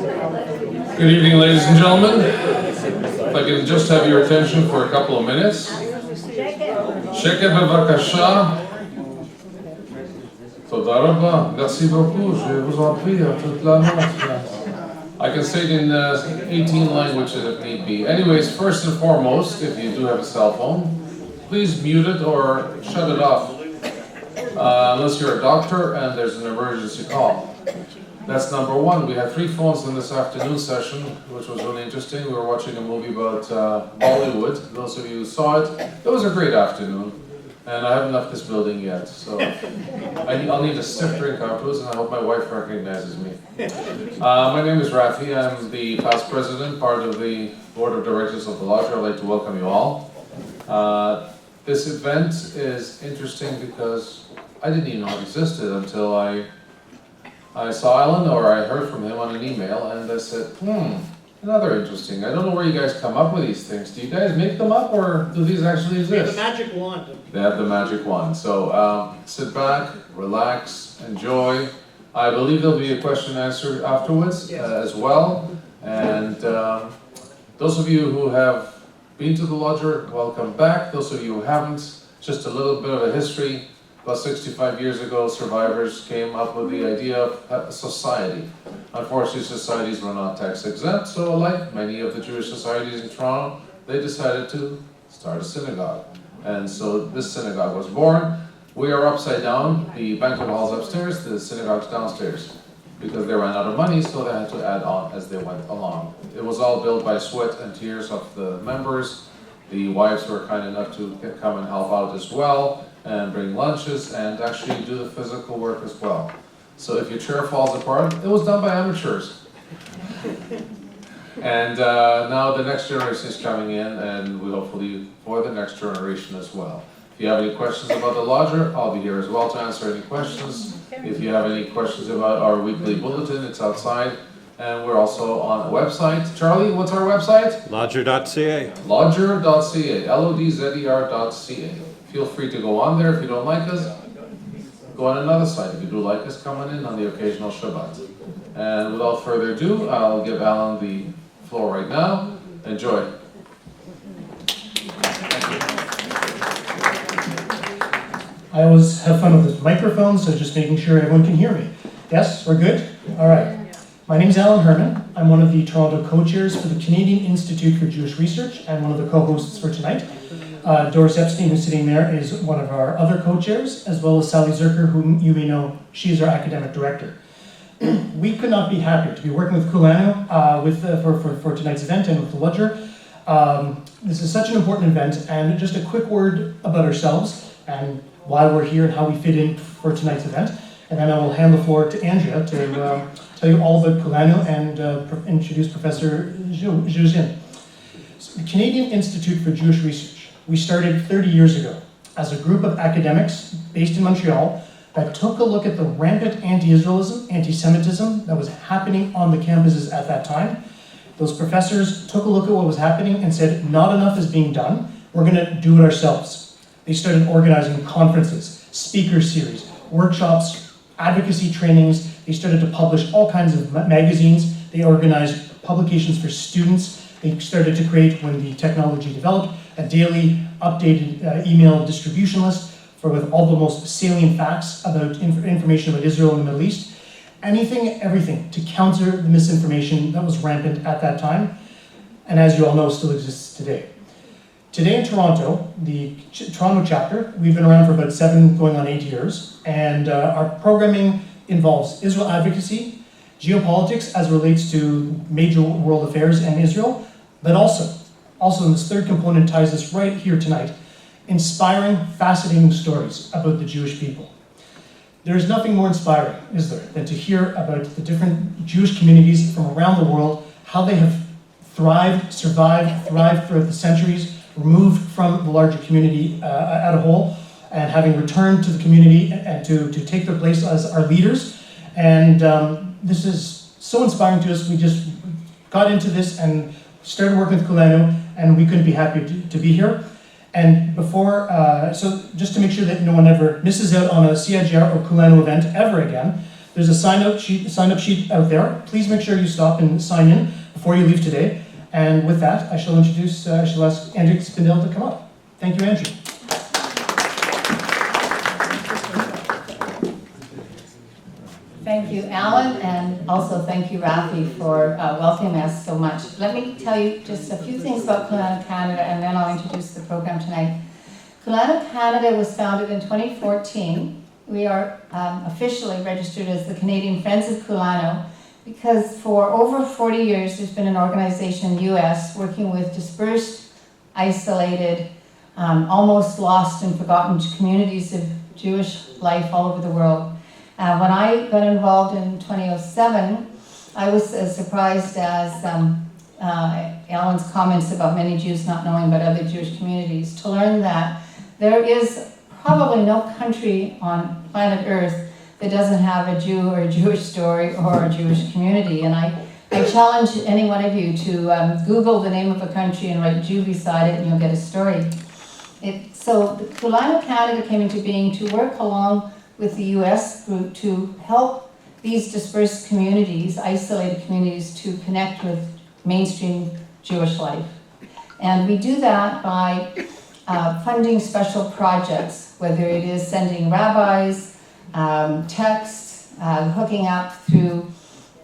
Good evening, ladies and gentlemen. If I can just have your attention for a couple of minutes. Sheket bevakasha. Toda rabba. Merci beaucoup. Je vous en prie à toute la note. I can say it in 18 languages if need be. Anyways, first and foremost, if you do have a cell phone, please mute it or shut it off. Unless you're a doctor and there's an emergency call. That's number one. We had 3 phones in this afternoon session, which was really interesting. We were watching a movie about Bollywood. Those of you who saw it, it was a great afternoon. And I haven't left this building yet, so I'll need a stiff drink afterwards, and I hope my wife recognizes me. My name is Rafi. I'm the past president, part of the board of directors of the Lodzer. I'd like to welcome you all. This event is interesting because I didn't even know it existed until I saw Alan, or I heard from him on an email, and I said, another interesting. I don't know where you guys come up with these things. Do you guys make them up, or do these actually exist? They have the magic wand. They have the magic wand. So sit back, relax, enjoy. I believe there'll be a question and answer afterwards as well. And those of you who have been to the Lodzer, welcome back. Those of you who haven't, just a little bit of a history. About 65 years ago, survivors came up with the idea of a society. Unfortunately, societies were not tax exempt, so like many of the Jewish societies in Toronto, they decided to start a synagogue. And so this synagogue was born. We are upside down, the banquet hall's upstairs, the synagogue's downstairs. Because they ran out of money, so they had to add on as they went along. It was all built by sweat and tears of the members. The wives were kind enough to come and help out as well, and bring lunches, and actually do the physical work as well. So if your chair falls apart, it was done by amateurs. And now the next generation is coming in, and we hopefully for the next generation as well. If you have any questions about the Lodzer, I'll be here as well to answer any questions. If you have any questions about our weekly bulletin, it's outside. And we're also on a website. Charlie, what's our website? Lodzer.ca. Lodzer.ca, Lodzer.ca. Feel free to go on there. If you don't like us, go on another site. If you do like us, come on in on the occasional Shabbat. And without further ado, I'll give Alan the floor right now. Enjoy. I always have fun with this microphone, so just making sure everyone can hear me. Yes, we're good? All right. My name is Alan Herman. I'm one of the Toronto co-chairs for the Canadian Institute for Jewish Research and one of the co-hosts for tonight. Doris Epstein, who's sitting there, is one of our other co-chairs, as well as Sally Zerker, whom you may know. She is our academic director. We could not be happier to be working with Kulanu for tonight's event and with the Lodzer. This is such an important event, and just a quick word about ourselves and why we're here and how we fit in for tonight's event. And then I will hand the floor to Andrea to tell you all about Kulanu and introduce Professor Xu Xin. So the Canadian Institute for Jewish Research. We started 30 years ago as a group of academics based in Montreal that took a look at the rampant anti-Israelism, anti-Semitism that was happening on the campuses at that time. Those professors took a look at what was happening and said, not enough is being done, we're going to do it ourselves. They started organizing conferences, speaker series, workshops, advocacy trainings. They started to publish all kinds of magazines. They organized publications for students. They started to create, when the technology developed, a daily updated email distribution list with all the most salient facts about information about Israel and the Middle East. Anything, everything to counter the misinformation that was rampant at that time, and as you all know, still exists today. Today in Toronto, the Toronto chapter, we've been around for about 7 going on 8 years, and our programming involves Israel advocacy, geopolitics as it relates to major world affairs and Israel, but also in this third component ties us right here tonight, inspiring, fascinating stories about the Jewish people. There is nothing more inspiring, is there, than to hear about the different Jewish communities from around the world, how they have thrived throughout the centuries, removed from the larger community as a whole, and having returned to the community and to take their place as our leaders. And this is so inspiring to us. We just got into this and started working with Kulanu, and we couldn't be happier to be here. And before, so just to make sure that no one ever misses out on a CIGR or Kulanu event ever again, There's a sign-up sheet out there. Please make sure you stop and sign in before you leave today. And with that, I shall ask Andrew Spindell to come up. Thank you, Andrew. Thank you, Alan, and also thank you, Rafi, for welcoming us so much. Let me tell you just a few things about Kulano Canada, and then I'll introduce the program tonight. Kulano Canada was founded in 2014. We are officially registered as the Canadian Friends of Kulano because for over 40 years there's been an organization in the US working with dispersed, isolated, almost lost and forgotten communities of Jewish life all over the world. When I got involved in 2007, I was as surprised as Alan's comments about many Jews not knowing about other Jewish communities, to learn that there is probably no country on planet Earth that doesn't have a Jew or a Jewish story or a Jewish community. And I challenge any one of you to Google the name of a country and write Jew beside it and you'll get a story. So the Kulano Canada came into being to work along with the US group to help these dispersed communities, isolated communities, to connect with mainstream Jewish life. And we do that by funding special projects, whether it is sending rabbis, texts, hooking up through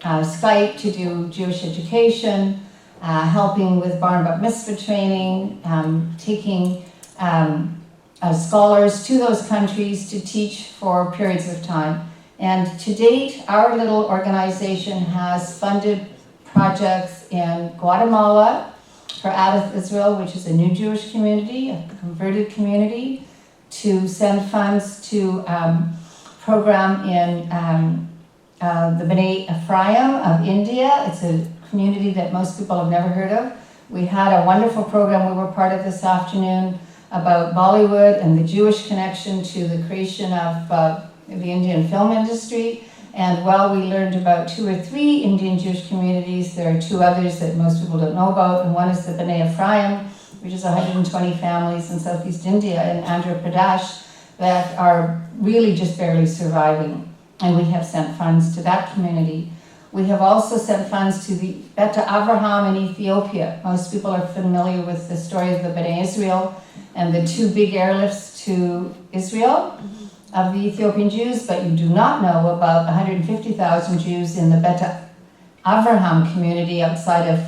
Skype to do Jewish education, helping with bar and bat mitzvah training, taking scholars to those countries to teach for periods of time. And to date, our little organization has funded projects in Guatemala for Adath Israel, which is a new Jewish community, a converted community, to send funds to program in the B'nai Ephraim of India. It's a community that most people have never heard of. We had a wonderful program we were part of this afternoon about Bollywood and the Jewish connection to the creation of the Indian film industry. And while we learned about 2 or 3 Indian Jewish communities, there are 2 others that most people don't know about. And one is the B'nai Ephraim, which is 120 families in Southeast India and Andhra Pradesh that are really just barely surviving. And we have sent funds to that community. We have also sent funds to the Bet Avraham in Ethiopia. Most people are familiar with the story of the B'nai Israel and the 2 big airlifts to Israel of the Ethiopian Jews, but you do not know about 150,000 Jews in the Bet Avraham community outside of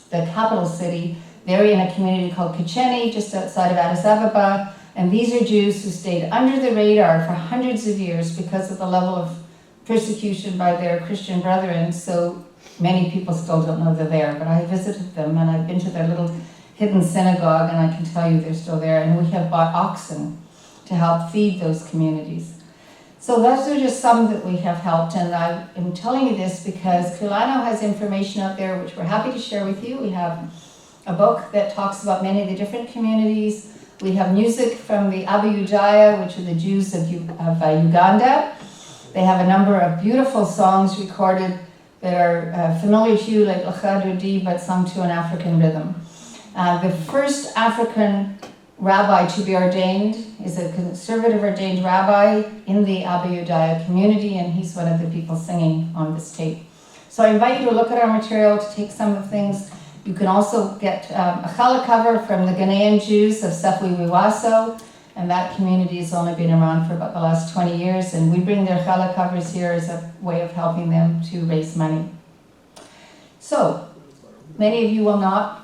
the capital city. They're in a community called Kicheni, just outside of Addis Ababa, and these are Jews who stayed under the radar for hundreds of years because of the level of persecution by their Christian brethren, so many people still don't know they're there, but I visited them and I've been to their little hidden synagogue and I can tell you they're still there, and we have bought oxen to help feed those communities. So those are just some that we have helped, and I am telling you this because Kulano has information out there which we're happy to share with you. We have a book that talks about many of the different communities. We have music from the Abu Yudaya, which are the Jews of Uganda. They have a number of beautiful songs recorded that are familiar to you, like L'Chad Rudi, but sung to an African rhythm. The first African rabbi to be ordained is a conservative ordained rabbi in the Abu Yudaya community, and he's one of the people singing on this tape. So I invite you to look at our material, to take some of the things. You can also get a challah cover from the Ghanaian Jews of Sefwi Wiwaso, and that community has only been around for about the last 20 years, and we bring their challah covers here as a way of helping them to raise money. So, many of you will not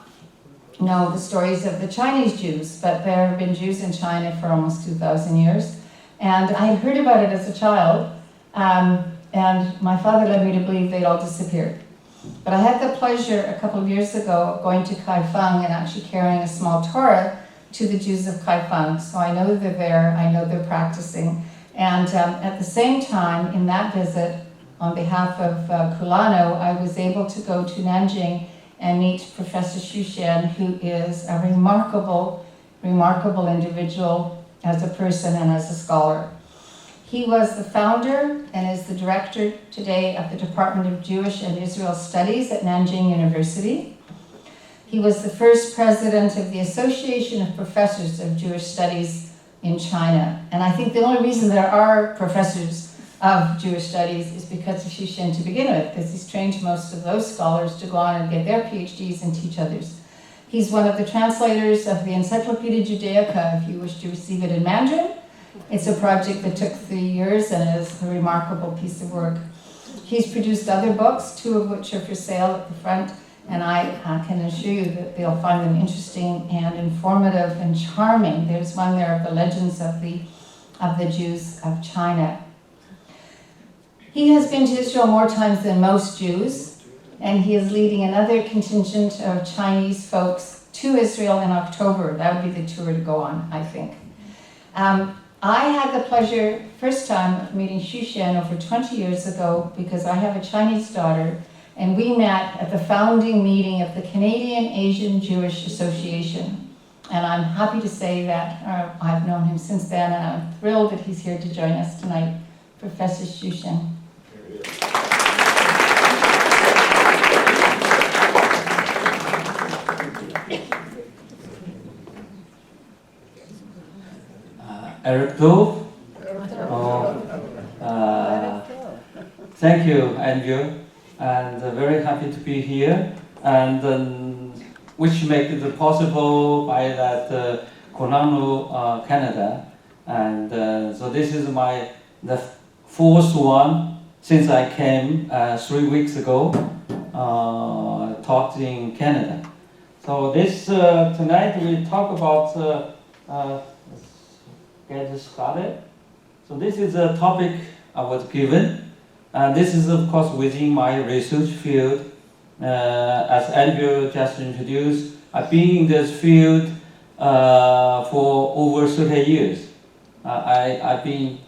know the stories of the Chinese Jews, but there have been Jews in China for almost 2,000 years, and I had heard about it as a child, and my father led me to believe they'd all disappeared. But I had the pleasure a couple of years ago of going to Kaifeng and actually carrying a small Torah to the Jews of Kaifeng. So I know they're there, I know they're practicing. And at the same time, in that visit, on behalf of Kulano, I was able to go to Nanjing and meet Professor Xu Xin, who is a remarkable, remarkable individual as a person and as a scholar. He was the founder and is the director today of the Department of Jewish and Israel Studies at Nanjing University. He was the first president of the Association of Professors of Jewish Studies in China. And I think the only reason there are professors of Jewish studies is because of Xu Xin to begin with, because he's trained most of those scholars to go on and get their PhDs and teach others. He's one of the translators of the Encyclopedia Judaica, if you wish to receive it in Mandarin. It's a project that took 3 years and is a remarkable piece of work. He's produced other books, 2 of which are for sale at the front, and I can assure you that they'll find them interesting and informative and charming. There's one there of the legends of the Jews of China. He has been to Israel more times than most Jews, and he is leading another contingent of Chinese folks to Israel in October. That would be the tour to go on, I think. I had the pleasure, first time, of meeting Xu Xin over 20 years ago because I have a Chinese daughter, and we met at the founding meeting of the Canadian Asian Jewish Association. And I'm happy to say that I've known him since then, and I'm thrilled that he's here to join us tonight, Professor Xu Xin. Eric Dove. Thank you, Andrew, and very happy to be here, and which make it possible by that Konanu, Canada, and so this is the 4th one since I came 3 weeks ago, taught in Canada. So this tonight we talk about. Get started. So this is a topic I was given, and this is of course within my research field. As Andrew just introduced, I've been in this field for over 30 years. I've been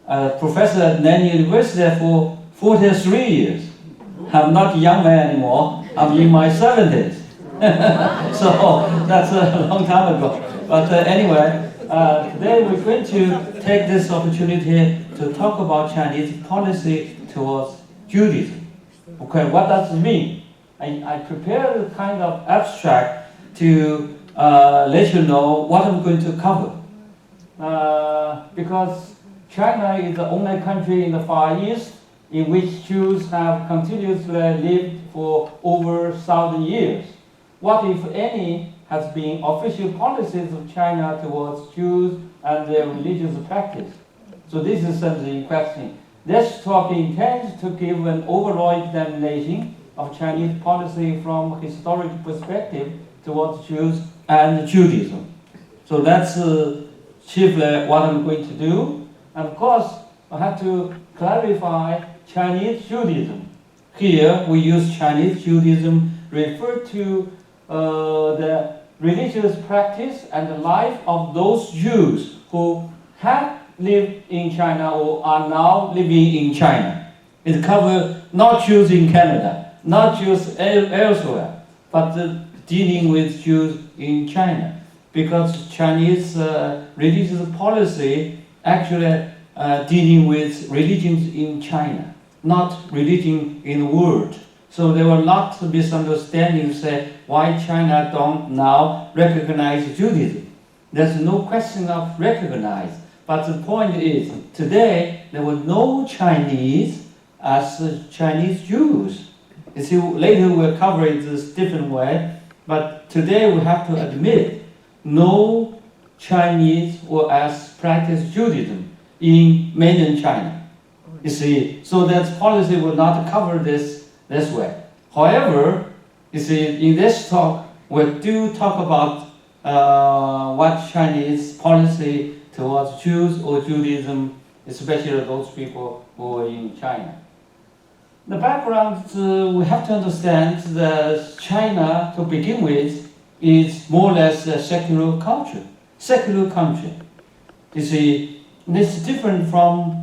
a professor at Nanyang University for 43 years. I'm not a young man anymore. I'm in my 70s. So that's a long time ago. But anyway, today we're going to take this opportunity to talk about Chinese policy towards Judaism. Okay, what does it mean? I prepared a kind of abstract to let you know what I'm going to cover. Because China is the only country in the Far East in which Jews have continuously lived for over 1,000 years. What, if any, has been official policies of China towards Jews and their religious practice? So this is something question. This talk intends to give an overall examination of Chinese policy from historic perspective towards Jews and Judaism. So that's chiefly what I'm going to do. And of course, I have to clarify Chinese Judaism. Here we use Chinese Judaism refer to the religious practice and the life of those Jews who have lived in China or are now living in China. It covers not Jews in Canada, not Jews elsewhere, but dealing with Jews in China. Because Chinese religious policy actually dealing with religions in China, not religion in the world. So there were lots of misunderstandings why China don't now recognize Judaism. There's no question of recognize. But the point is, today there were no Chinese as Chinese Jews. You see, later we'll cover it this different way, but today we have to admit no Chinese or as practice Judaism in mainland China. You see, so that policy will not cover this way. However, you see, in this talk, we do talk about what Chinese policy towards Jews or Judaism, especially those people who are in China. The background, we have to understand that China, to begin with, is more or less a secular culture, secular country. You see, this is different from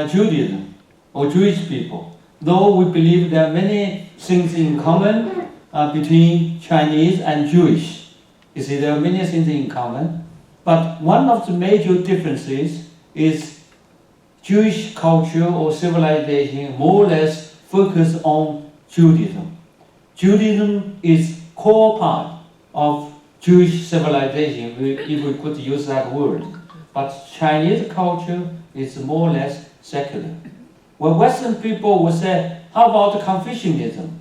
Judaism or Jewish people. Though we believe there are many things in common between Chinese and Jewish. You see, there are many things in common. But one of the major differences is Jewish culture or civilization more or less focus on Judaism. Judaism is core part of Jewish civilization, if we could use that word. But Chinese culture is more or less secular. When Western people would say, how about Confucianism?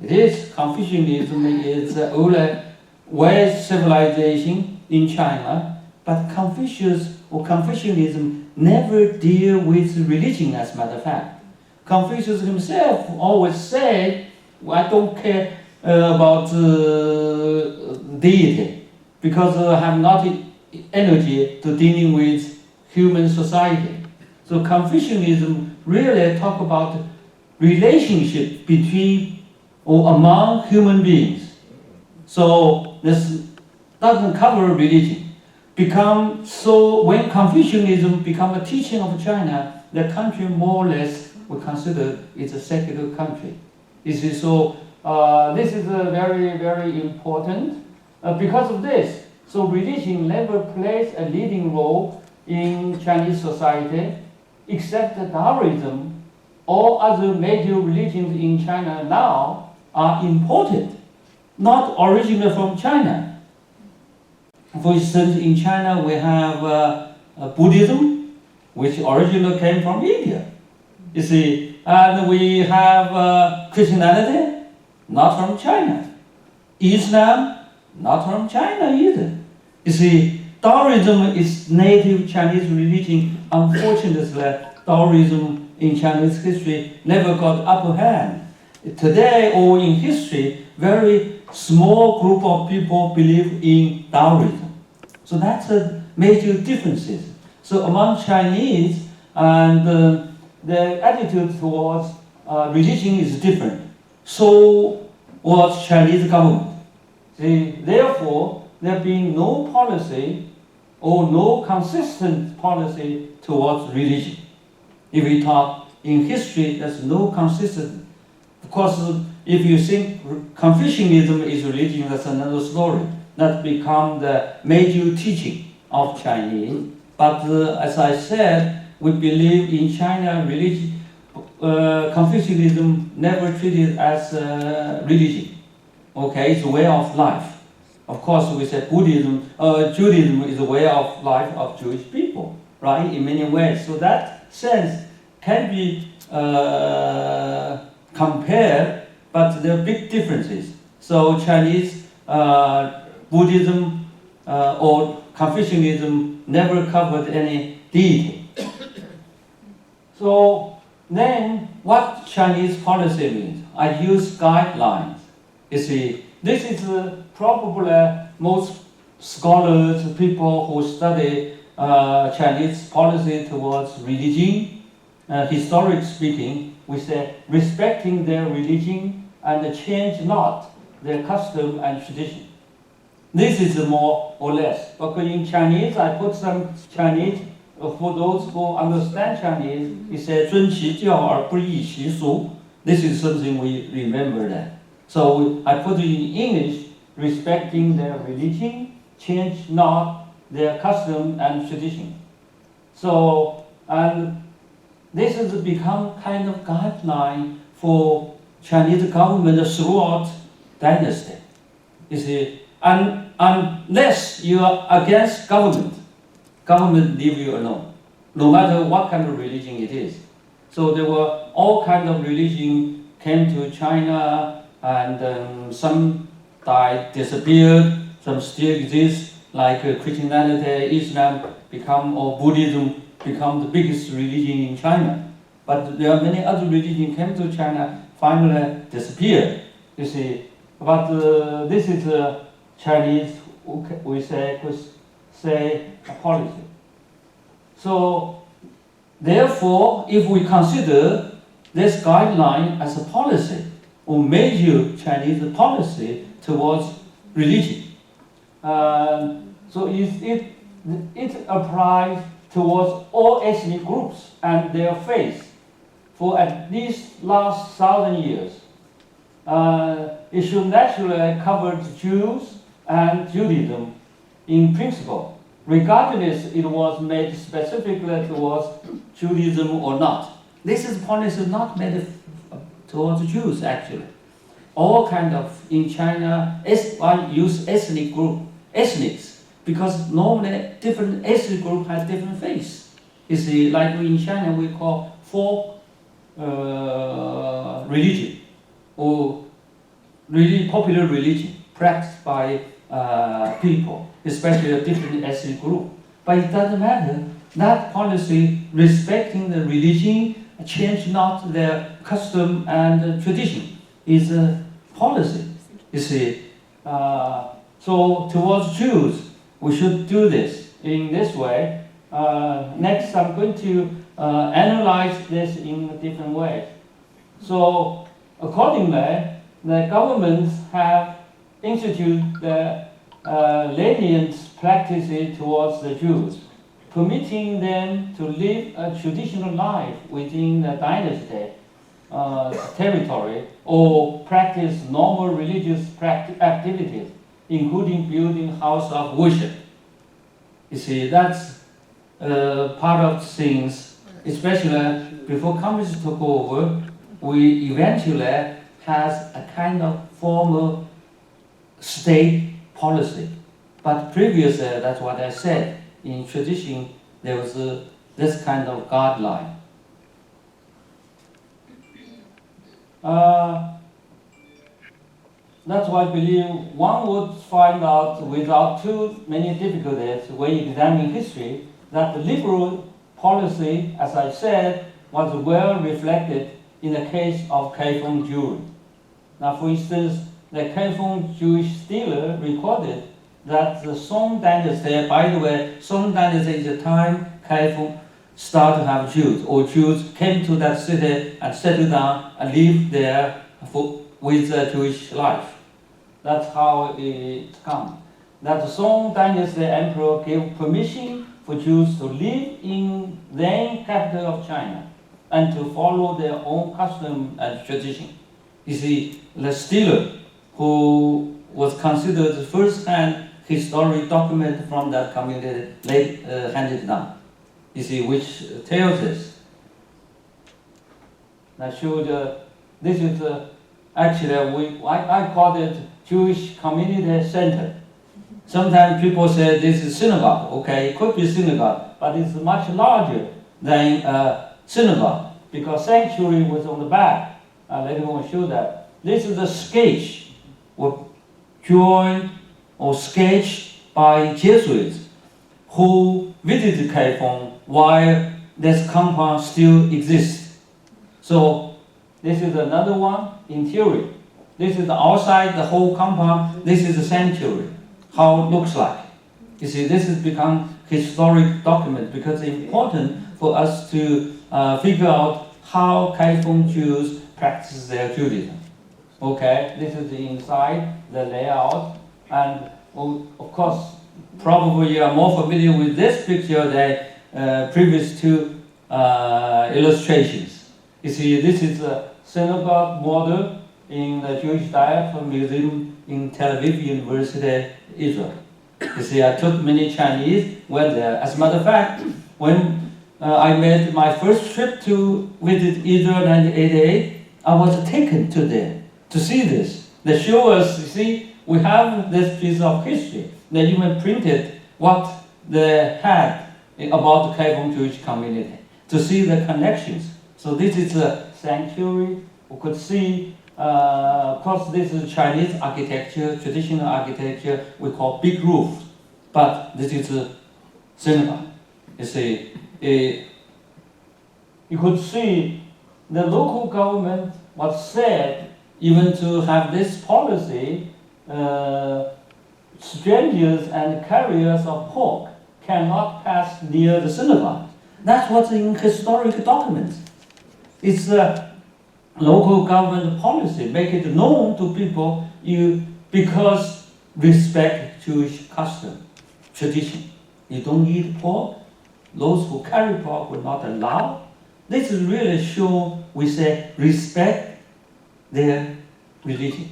It is, Confucianism is the older West civilization in China, but Confucianism never deal with religion, as a matter of fact. Confucius himself always said, I don't care about deity, because I have not energy to dealing with human society. So Confucianism really talk about relationship between or among human beings. So this doesn't cover religion. When Confucianism become a teaching of China, the country more or less we consider it's a secular country. This is very, very important because of this. So religion never plays a leading role in Chinese society, except that Taoism. All other major religions in China now are imported, not originally from China. For instance, in China we have Buddhism, which originally came from India. You see, and we have Christianity, not from China. Islam, not from China either. You see, Taoism is native Chinese religion. Unfortunately, Taoism in Chinese history never got upper hand. Today, or in history, very small group of people believe in Taoism. So that's a major differences. So among Chinese, and the attitude towards religion is different. So was Chinese government. See, therefore, there being no policy or no consistent policy towards religion. If we talk in history, there's no consistent. Of course, if you think Confucianism is religion, that's another story. That become the major teaching of Chinese. But as I said, we believe in China religion. Confucianism never treated as religion. Okay, it's a way of life. Of course, we say Judaism is a way of life of Jewish people, right? In many ways. So that sense can be compared, but there are big differences. So Chinese Buddhism or Confucianism never covered any deity. So then, what Chinese policy means? I use guidelines. You see, this is probably most scholars, people who study Chinese policy towards religion, historically speaking, we say respecting their religion and change not their custom and tradition. This is more or less. Because in Chinese, I put some Chinese, for those who understand Chinese, it says 尊其教而不异其俗. This is something we remember that. So I put it in English, respecting their religion, change not their custom and tradition. So, and this has become kind of guideline for Chinese government throughout dynasty. You see, and unless you are against government leave you alone, no matter what kind of religion it is. So there were all kinds of religion came to China, and some died, disappeared, some still exist, like Christianity, Islam or Buddhism become the biggest religion in China. But there are many other religions came to China, finally disappeared. You see, but this is Chinese, we say a policy. So, therefore, if we consider this guideline as a policy or major Chinese policy towards religion, so it applies towards all ethnic groups and their faith for at least last 1,000 years. It should naturally cover Jews and Judaism in principle, regardless it was made specifically towards Judaism or not. This is policy not made towards Jews actually. All kind of, in China, I use ethnics, because normally different ethnic group has different faiths. You see, like in China, we call folk religion, or really popular religion practiced by people, especially a different ethnic group. But it doesn't matter. That policy respecting the religion, change not their custom and tradition, is a policy. You see, so towards Jews, we should do this in this way. Next, I'm going to analyze this in different ways. So, accordingly, the governments have instituted the lenient practices towards the Jews, permitting them to live a traditional life within the dynasty territory, or practice normal religious activities, including building house of worship. You see, that's part of things, especially before communists took over, we eventually has a kind of formal state policy. But previously, that's what I said, in tradition, there was this kind of guideline. That's why I believe one would find out without too many difficulties when examining history that the liberal policy, as I said, was well reflected in the case of Kaifeng Jewry. Now, for instance, the Kaifeng Jewish Stele recorded that the Song Dynasty, by the way, Song Dynasty is the time Kaifeng started to have Jews, or Jews came to that city and settled down and lived there with a Jewish life. That's how it comes. That the Song Dynasty emperor gave permission for Jews to live in then capital of China and to follow their own custom and tradition. You see, the Stele, who was considered the first-hand historic document from that community, handed down. You see, which tells us. I showed, this is actually, I call it Jewish Community Center. Sometimes people say this is synagogue. Okay, it could be synagogue, but it's much larger than a synagogue because sanctuary was on the back. Later on, I'll show that. This is a sketch, or joined or sketched by Jesuits who visited Kaifeng while this compound still exists. So this is another one, interior. This is the outside, the whole compound. This is the sanctuary, how it looks like. You see, this has become historic document because it's important for us to figure out how Kaifeng Jews practice their Judaism. Okay, this is the inside, the layout, and of course, probably you are more familiar with this picture than previous two illustrations. You see, this is a synagogue model in the Jewish Diaspora Museum in Tel Aviv University, Israel. You see, I took many Chinese, went there. As a matter of fact, when I made my first trip to visit Israel in 1988, I was taken to there to see this. They show us, you see, we have this piece of history. They even printed what they had about the Kaifeng Jewish community to see the connections. So this is a sanctuary. We could see, of course, this is Chinese architecture, traditional architecture we call big roof, but this is a synagogue. You see, you could see the local government was said even to have this policy, strangers and carriers of pork cannot pass near the synagogue. That's what's in historic documents. It's a local government policy, make it known to people because respect Jewish custom, tradition. You don't eat pork. Those who carry pork were not allowed. This is really show, we say, respect their religion.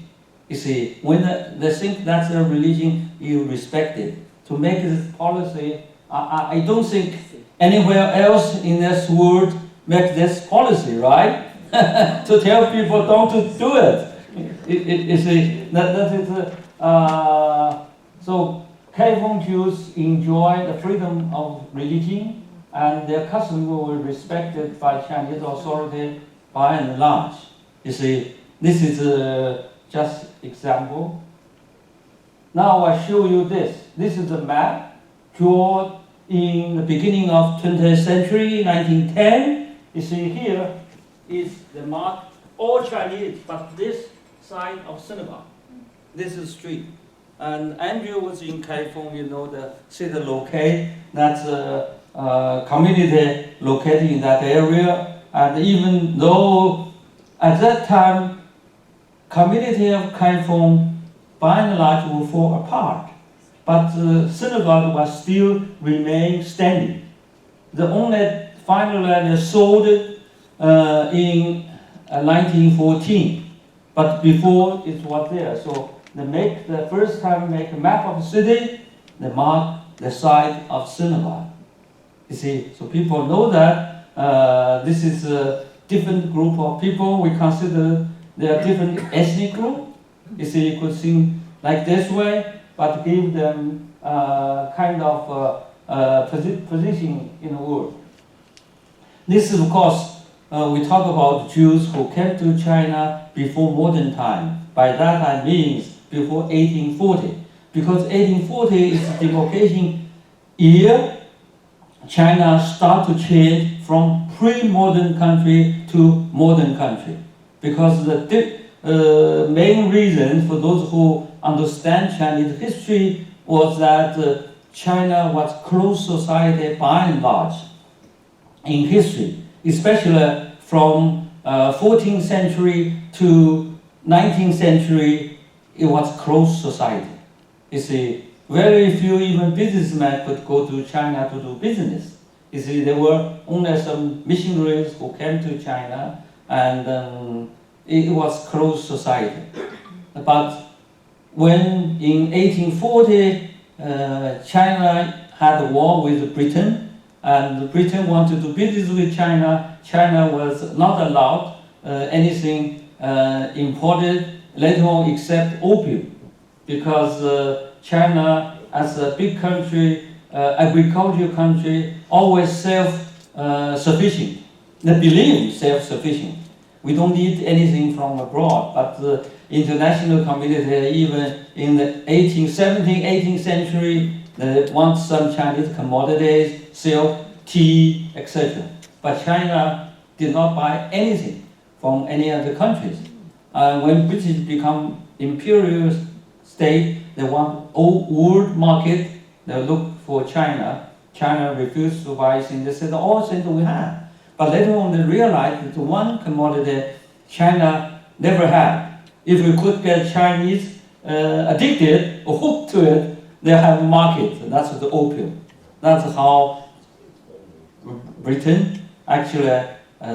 You see, when they think that's their religion, you respect it. To make this policy, I don't think anywhere else in this world make this policy, right? To tell people don't to do it. You see, that is so Kaifeng Jews enjoy the freedom of religion and their custom were respected by Chinese authority by and large. You see, this is just example. Now I show you this. This is a map drawn in the beginning of 20th century, 1910. You see here is the mark, all Chinese, but this side of synagogue. This is street. And Andrew was in Kaifeng, you know, the city locate, that's a community located in that area. And even though at that time, community of Kaifeng by and large will fall apart, but the synagogue was still remain standing. The only finally they sold it in 1914, but before it was there. So they the first time make a map of the city, they mark the site of synagogue. You see, so people know that this is a different group of people. We consider they are different ethnic group. You see, you could think like this way, but give them kind of position in the world. This is, of course, we talk about Jews who came to China before modern time. By that I mean before 1840, because 1840 is the demarcation year. China start to change from pre-modern country to modern country, because the main reason for those who understand Chinese history was that China was closed society by and large in history, especially from 14th century to 19th century. It was closed society. You see, very few even businessmen could go to China to do business. You see, there were only some missionaries who came to China, and it was closed society. But when in 1840, China had a war with Britain, and Britain wanted to do business with China. China was not allowed anything imported later on except opium, because China, as a big country, agricultural country, always self-sufficient. They believe self-sufficient. We don't need anything from abroad, but the international community, even in the 18th century, they want some Chinese commodities, silk, tea, etc. But China did not buy anything from any other countries. When British become imperial state, they want old world market. They look for China. China refused to buy things. They said all things we have. But later on, they realized that the one commodity China never had. If we could get Chinese addicted or hooked to it, they have a market. That's the opium. That's how Britain actually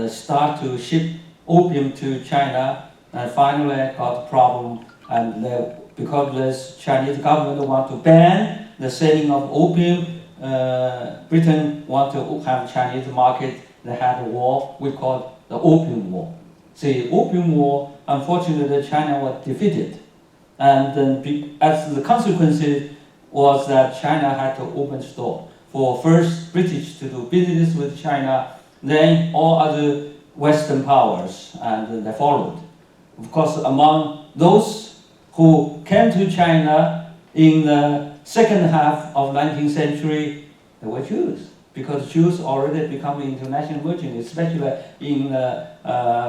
start to ship opium to China, and finally got a problem. And because the Chinese government want to ban the selling of opium, Britain want to have Chinese market. They had a war we call the Opium War. See, Opium War, unfortunately, China was defeated. And then as the consequences was that China had to open store for first British to do business with China, then all other Western powers, and they followed. Of course, among those who came to China in the second half of 19th century, they were Jews, because Jews already become international merchants, especially in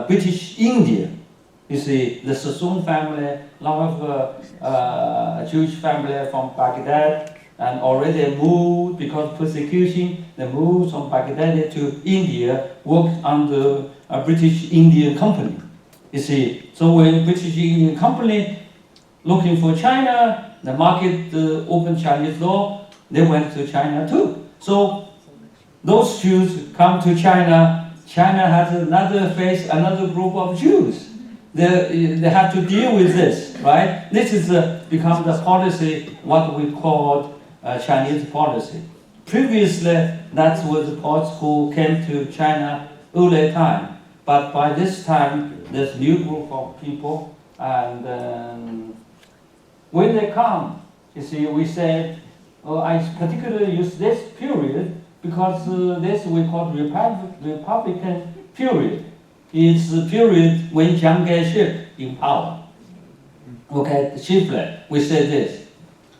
British India. You see, the Sassoon family, a lot of Jewish family from Baghdad, and already moved because of persecution. They moved from Baghdad to India, worked under a British Indian company. You see, so when British Indian company looking for China, the market open Chinese door, they went to China too. So those Jews come to China. China has another group of Jews. They have to deal with this, right? This is become the policy, what we call Chinese policy. Previously, that was the folks who came to China early time. But by this time, there's new group of people, and when they come, you see, we said, I particularly use this period because this we call Republican period. It's the period when Chiang Kai-shek in power. Okay, chiefly we say this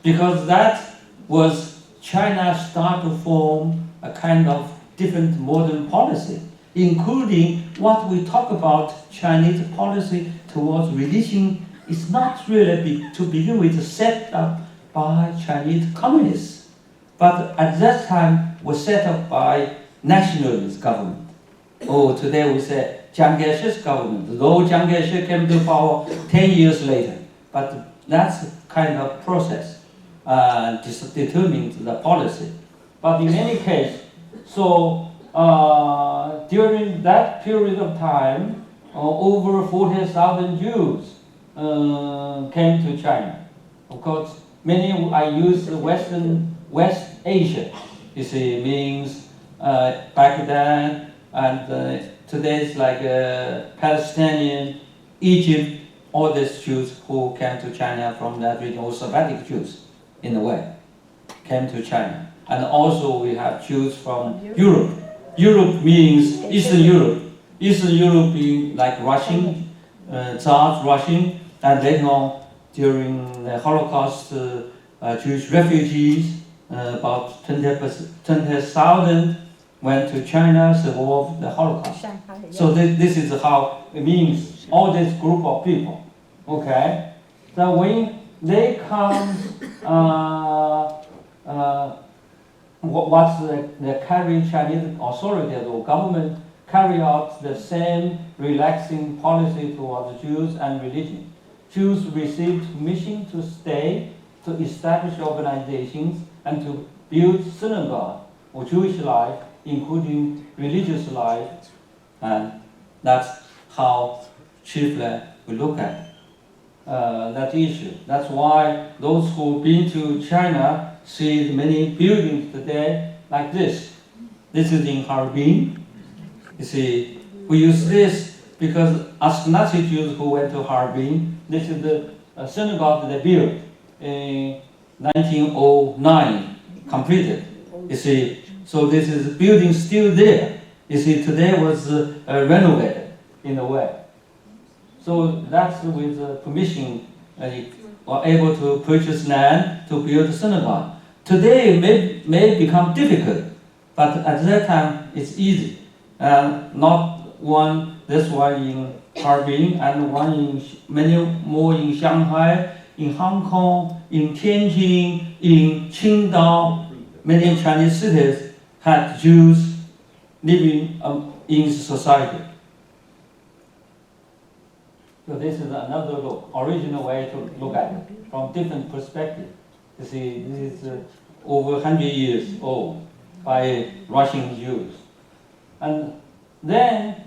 because that was China start to form a kind of different modern policy, including what we talk about Chinese policy towards religion is not really to begin with set up by Chinese communists, but at that time was set up by nationalist government. Oh, today we say Chiang Kai-shek's government, though Chiang Kai-shek came to power 10 years later, but that's kind of process determines the policy. But in any case, so during that period of time, over 40,000 Jews came to China. Of course, many I use West Asia. You see, means back then and today's like Palestinian, Egypt, all these Jews who came to China from that region, or Semitic Jews in a way, came to China. And also we have Jews from Europe. Europe means Eastern Europe. Eastern Europe being like Russian, Tsars Russian, and later on during the Holocaust, Jewish refugees, about 20,000 went to China, survived the Holocaust. So this is how it means, all this group of people, okay? So when they come, what's the carry Chinese authorities or government carry out the same relaxing policy towards Jews and religion. Jews received permission to stay, to establish organizations, and to build synagogue or Jewish life, including religious life, and that's how chiefly we look at that issue. That's why those who've been to China see many buildings today like this. This is in Harbin. You see, we use this because Ashkenazi Jews who went to Harbin, this is the synagogue they built in 1909, completed. You see, so this is building still there. You see, today was renovated in a way. So that's with permission, were able to purchase land to build a synagogue. Today it may become difficult, but at that time it's easy. Not one, this one in Harbin, and one in many more in Shanghai, in Hong Kong, in Tianjin, in Qingdao. Many Chinese cities had Jews living in society. So this is another look, original way to look at it, from different perspective. You see, this is over 100 years old by Russian Jews. And then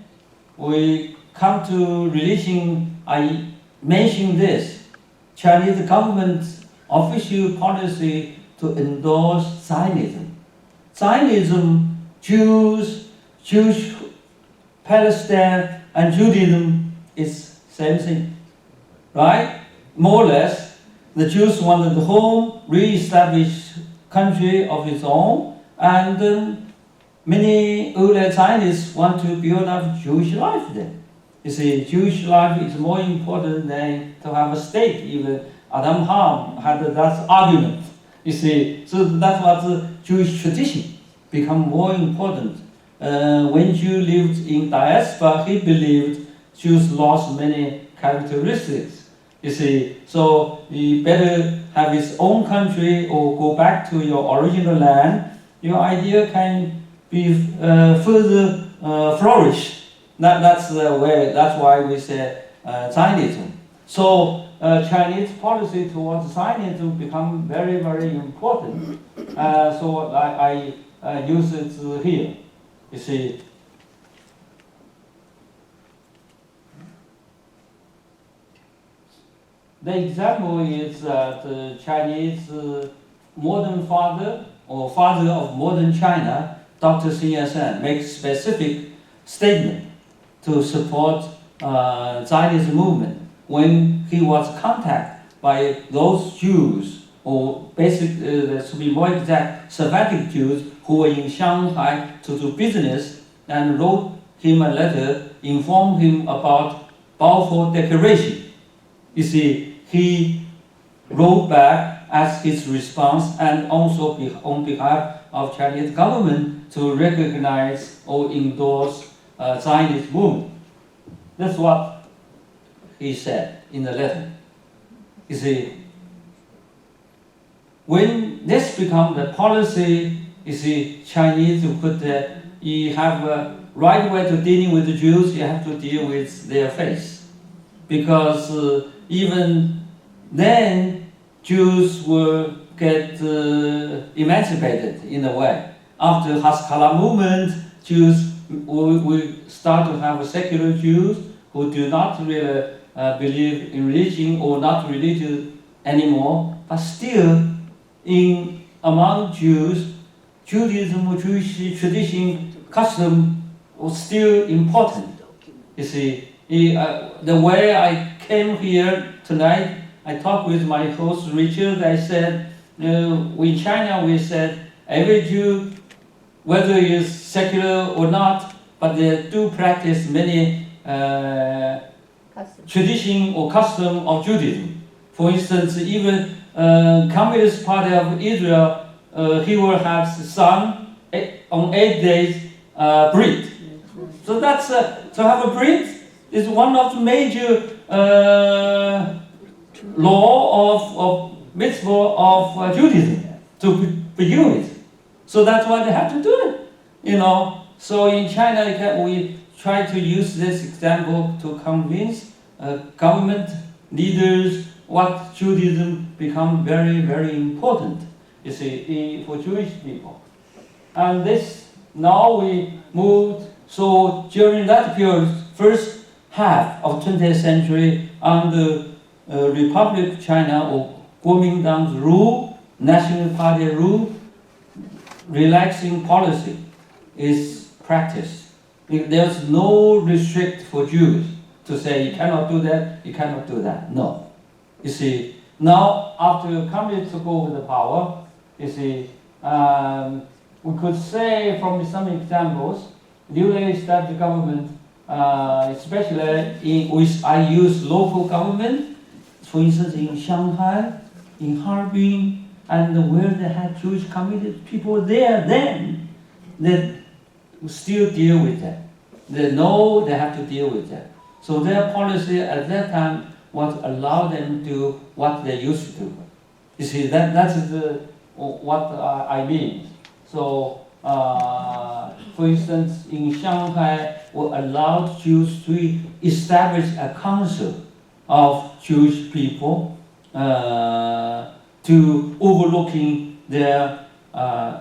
we come to religion. I mentioned this, Chinese government's official policy to endorse Zionism. Zionism, Jews, Jewish Palestine, and Judaism is same thing, right? More or less, the Jews wanted the home, re-establish country of its own, and many early Zionists want to build up Jewish life there. You see, Jewish life is more important than to have a state. Even Adam Ham had that argument. You see, so that was the Jewish tradition become more important. When Jew lived in diaspora, he believed Jews lost many characteristics. You see, so you better have his own country or go back to your original land. Your idea can be further flourish. That's the way. That's why we say Zionism. So Chinese policy towards Zionism become very, very important. So I use it here. You see. The example is the Chinese modern father or father of modern China, Dr. Xu Xin, makes specific statement to support Zionist movement when he was contacted by those Jews or to be more exact, Sephardic Jews who were in Shanghai to do business, and wrote him a letter, informed him about Balfour Declaration. You see, he wrote back as his response, and also on behalf of Chinese government to recognize or endorse Zionist movement. That's what he said in the letter. You see, when this becomes the policy, you see, Chinese could you have a right way to dealing with the Jews, you have to deal with their face. Because even then, Jews will get emancipated in a way. After Haskalah movement, Jews will start to have secular Jews who do not really believe in religion or not religious anymore, but still among Jews, Judaism or Jewish tradition, custom was still important. You see, the way I came here tonight, I talked with my host Richard. I said, in China we said every Jew, whether he is secular or not, but they do practice many tradition or custom of Judaism. For instance, even Communist Party of Israel, he will have son on 8 days breed. So that's to have a breed is one of the major law of mitzvah of Judaism to begin with. So that's why they have to do it, you know. So in China, we try to use this example to convince government leaders what Judaism become very, very important, you see, for Jewish people. And this, now we moved, so during that period, first half of 20th century, under Republic of China or Kuomintang's rule, National Party rule, relaxing policy is practiced. There's no restrict for Jews to say you cannot do that, you cannot do that. No. You see, now after communists took over the power, you see, we could say from some examples, newly established government, especially in which I use local government, for instance in Shanghai, in Harbin, and where they had Jewish community people there then, they still deal with that. They know they have to deal with that. So their policy at that time was allow them to do what they used to do. You see, that is what I mean. So, for instance, in Shanghai, we allowed Jews to establish a council of Jewish people to overlooking their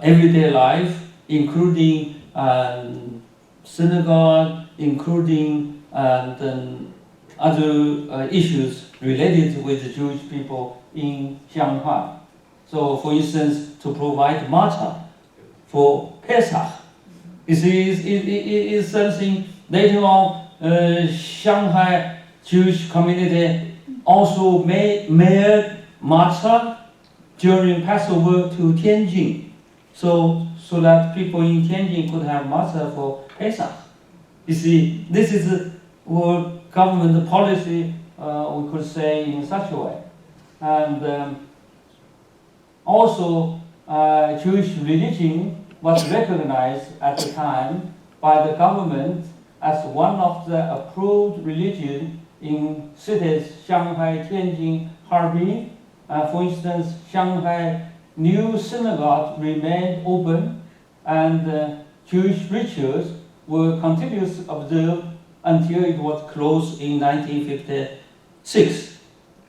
everyday life, including synagogue, including other issues related with the Jewish people in Shanghai. So, for instance, to provide matzah for Pesach. You see, it is something later on, Shanghai Jewish community also made matzah during Passover to Tianjin, so that people in Tianjin could have matzah for Pesach. You see, this is government policy, we could say, in such a way. And also, Jewish religion was recognized at the time by the government as one of the approved religion in cities Shanghai, Tianjin, Harbin. For instance, Shanghai new synagogue remained open, and Jewish rituals were continuously observed until it was closed in 1956.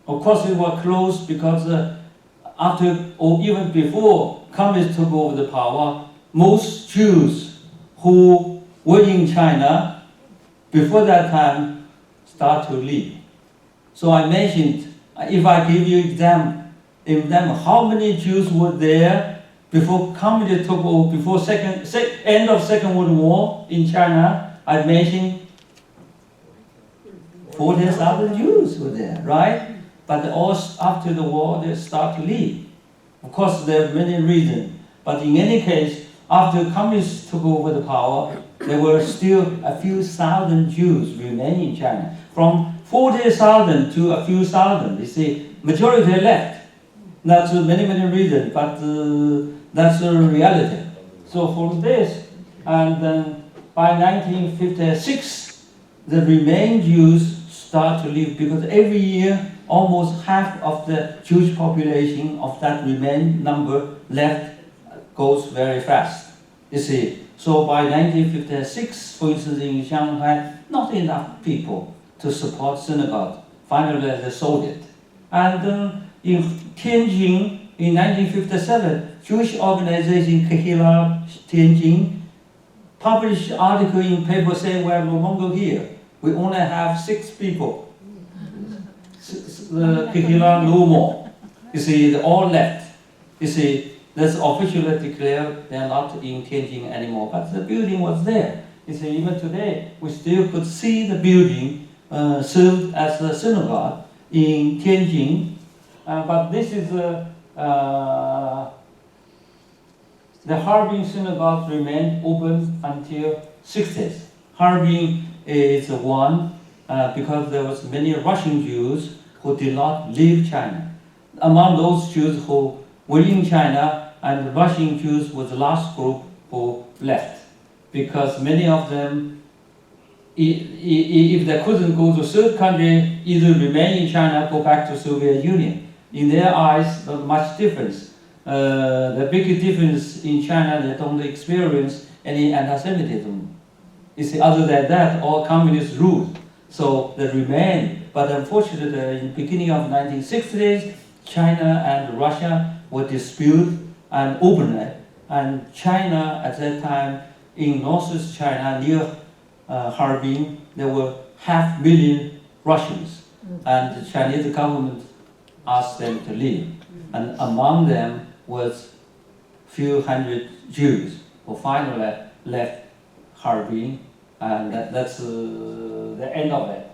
Of course, it was closed because after or even before communists took over the power, most Jews who were in China before that time start to leave. So I mentioned, if I give you example, how many Jews were there before communists took over, before end of Second World War in China, I mentioned 40,000 Jews were there, right? But also after the war, they start to leave. Of course, there are many reasons, but in any case, after communists took over the power, there were still a few thousand Jews remaining in China. From 40,000 to a few thousand, you see, majority left. That's many reasons, but that's the reality. So from this, and then by 1956, the remaining Jews start to leave, because every year almost half of the Jewish population of that remaining number left goes very fast. You see, so by 1956, for instance, in Shanghai, not enough people to support synagogue. Finally, they sold it. And in Tianjin, in 1957, Jewish organization Kehila Tianjin published article in paper saying we are no longer here. We only have 6 people. The Kehila no more. You see, they all left. You see, that's officially declared they are not in Tianjin anymore. But the building was there. You see, even today, we still could see the building served as a synagogue in Tianjin. But this is the Harbin synagogue remained open until 60s. Harbin is one because there was many Russian Jews who did not leave China. Among those Jews who were in China, and the Russian Jews was the last group who left, because many of them, if they couldn't go to third country, either remain in China, go back to Soviet Union. In their eyes, not much difference. The big difference in China, they don't experience any anti-Semitism. You see, other than that, all communist rule. So they remain. But unfortunately, in the beginning of 1960s, China and Russia were disputed and openly. And China, at that time, in northeast China, near Harbin, there were 500,000 Russians. And the Chinese government asked them to leave. And among them was few hundred Jews who finally left Harbin. And that's the end of it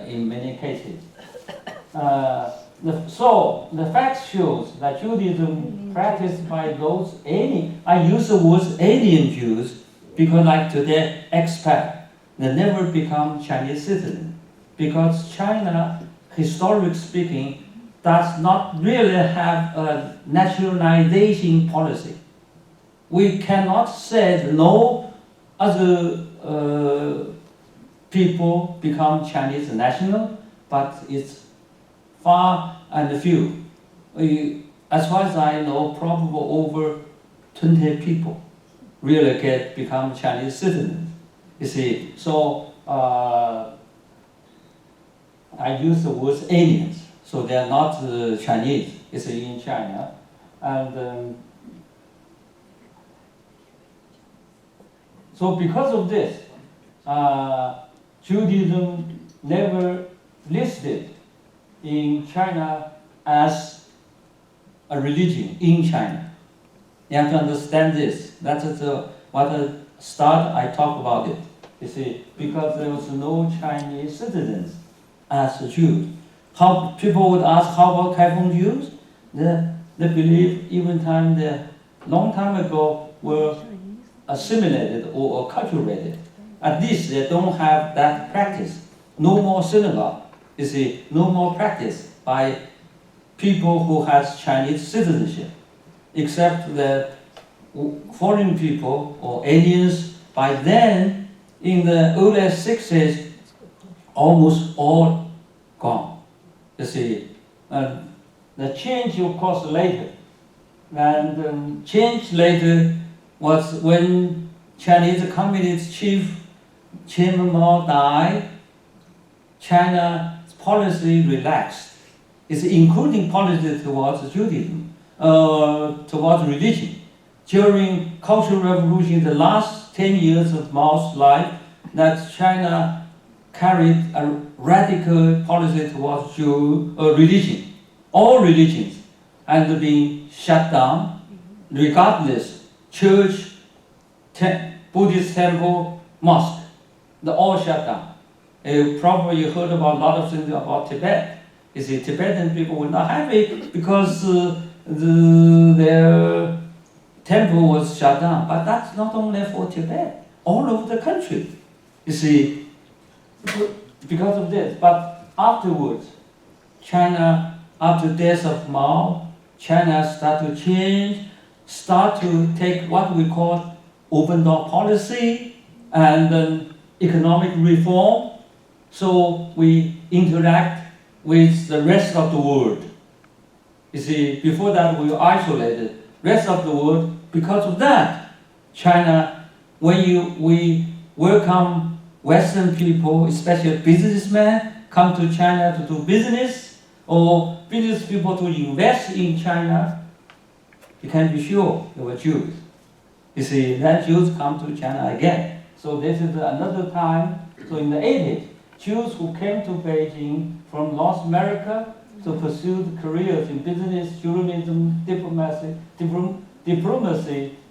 in many cases. So the fact shows that Judaism practiced by those alien, I use the word alien Jews because like today expat, they never become Chinese citizens. Because China, historically speaking, does not really have a nationalization policy. We cannot say no other people become Chinese national, but it's far and few. As far as I know, probably over 20 people really can become Chinese citizens. You see, so I use the word aliens, so they are not Chinese. It's in China, and so because of this, Judaism never listed in China as a religion in China. You have to understand this. That is what I start. I talk about it. You see, because there was no Chinese citizens as a Jew. How people would ask, how about Kaifeng Jews? They believe even long time ago were assimilated or acculturated. At least they don't have that practice. No more synagogue. You see, no more practice by people who has Chinese citizenship, except the foreign people or aliens. By then, in the early 60s, almost all gone. You see, the change of course later, and change later was when Chinese Communist chief Chairman Mao died. China's policy relaxed. It's including policy towards Judaism, towards religion. During Cultural Revolution, the last 10 years of Mao's life, that China carried a radical policy towards religion, all religions, and being shut down, regardless, church, Buddhist temple, mosque, they're all shut down. Probably you heard about a lot of things about Tibet. You see, Tibetan people were not happy because their temple was shut down. But that's not only for Tibet, all over the country. You see, because of this. But afterwards, China, after the death of Mao, China started to change, start to take what we call open door policy and then economic reform. So we interact with the rest of the world. You see, before that we were isolated. Rest of the world, because of that, China, when we welcome Western people, especially businessmen, come to China to do business, or business people to invest in China, you can be sure they were Jews. You see, then Jews come to China again. So this is another time. So in the 80s, Jews who came to Beijing from North America to pursue careers in business, journalism, diplomacy,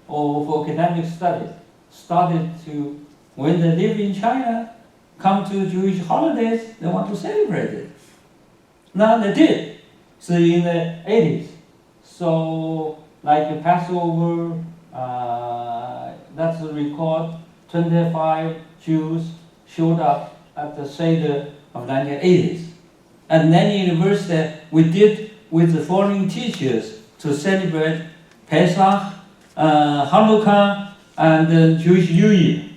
or for academic studies, started to, when they live in China, come to Jewish holidays, they want to celebrate it. Now they did. So in the 80s, so like the Passover, that's the record, 25 Jews showed up at the Seder of 1980s. At Nanny University, we did with the foreign teachers to celebrate Pesach, Hanukkah, and the Jewish New Year.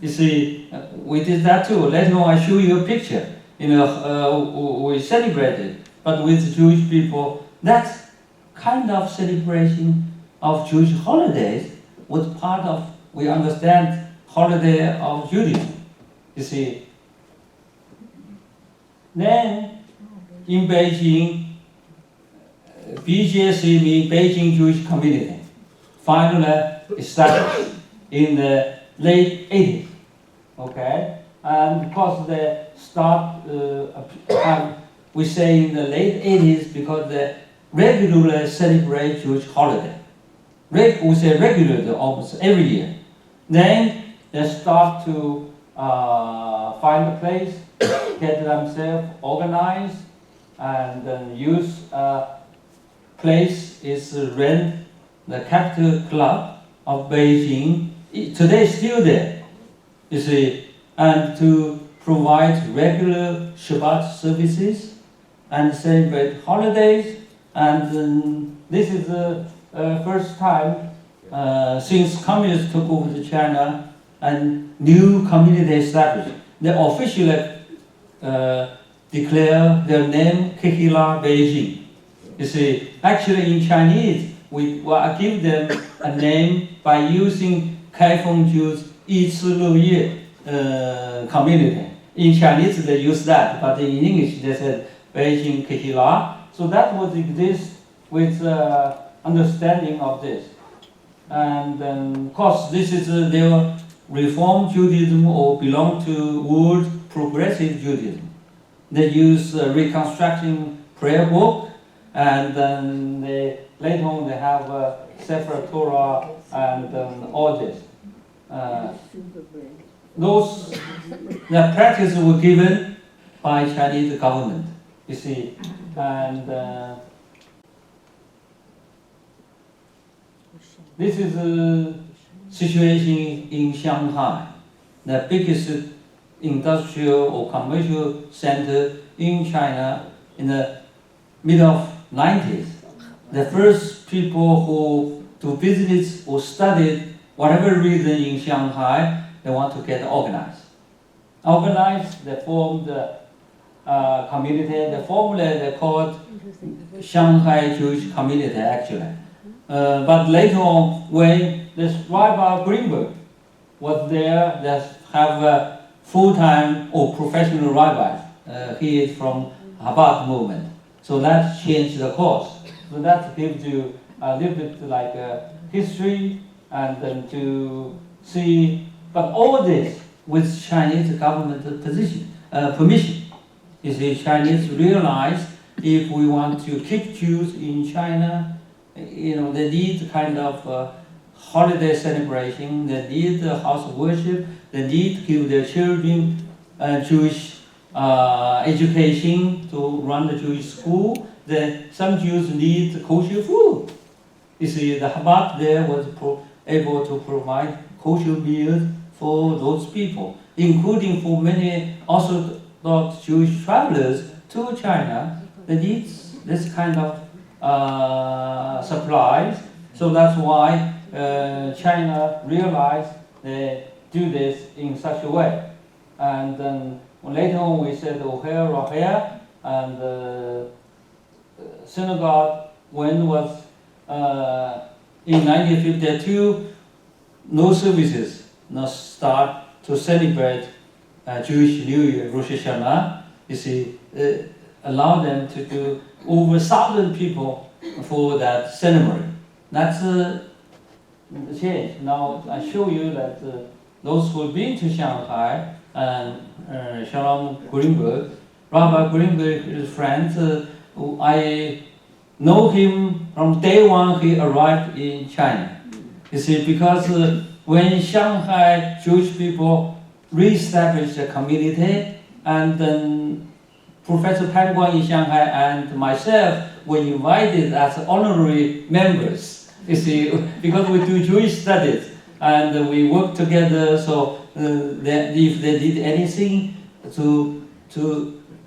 You see, we did that too. Later on, I show you a picture. We celebrated, but with Jewish people. That kind of celebration of Jewish holidays was part of, we understand, holiday of Judaism. You see. Then, in Beijing, BJC means Beijing Jewish Community, finally established in the late 80s. Okay, and because they start, we say in the late 80s because they regularly celebrate Jewish holiday. We say regularly, almost every year. Then they start to find a place, get themselves organized, and then use place is rent the Capital Club of Beijing. Today still there, you see, and to provide regular Shabbat services and celebrate holidays. And this is the first time since communists took over to China and new community established. They officially declare their name Kehila Beijing. You see, actually in Chinese, we give them a name by using Kaifeng Jews Yi Ci Lu Ye community. In Chinese they use that, but in English they said Beijing Kehila. So that would exist with understanding of this. And of course this is their Reform Judaism or belong to World Progressive Judaism. They use reconstructing prayer book, and then later on they have Sefer Torah and all this. The practices were given by Chinese government, you see, and this is a situation in Shanghai, the biggest industrial or commercial center in China in the middle of 90s. The first people who do business or studied whatever reason in Shanghai, they want to get organized. They formed the community. The formula they called Shanghai Jewish Community actually. But later on, when this Rabbi Greenberg was there, they have a full-time or professional rabbi. He is from Chabad movement. So that changed the course. So that gives you a little bit like a history and then to see, but all this with Chinese government permission. You see, Chinese realize if we want to keep Jews in China, they need kind of holiday celebration, they need a house of worship, they need to give their children Jewish education to run the Jewish school, that some Jews need kosher food. You see, the Chabad there was able to provide kosher meals for those people, including for many Orthodox Jewish travelers to China. They need this kind of supplies. So that's why China realized they do this in such a way. And then later on we said O'Hare, Rahare, and synagogue, when was in 1952, no services, now start to celebrate Jewish New Year, Rosh Hashanah. You see, allow them to do over 1,000 people for that ceremony. That's a change. Now I show you that those who have been to Shanghai and Shalom Greenberg, Rabbi Greenberg's friend, I know him from day one he arrived in China. You see, because when Shanghai Jewish people re-established a community, and then Professor Pan Guang in Shanghai and myself were invited as honorary members. You see, because we do Jewish studies and we work together, so if they did anything to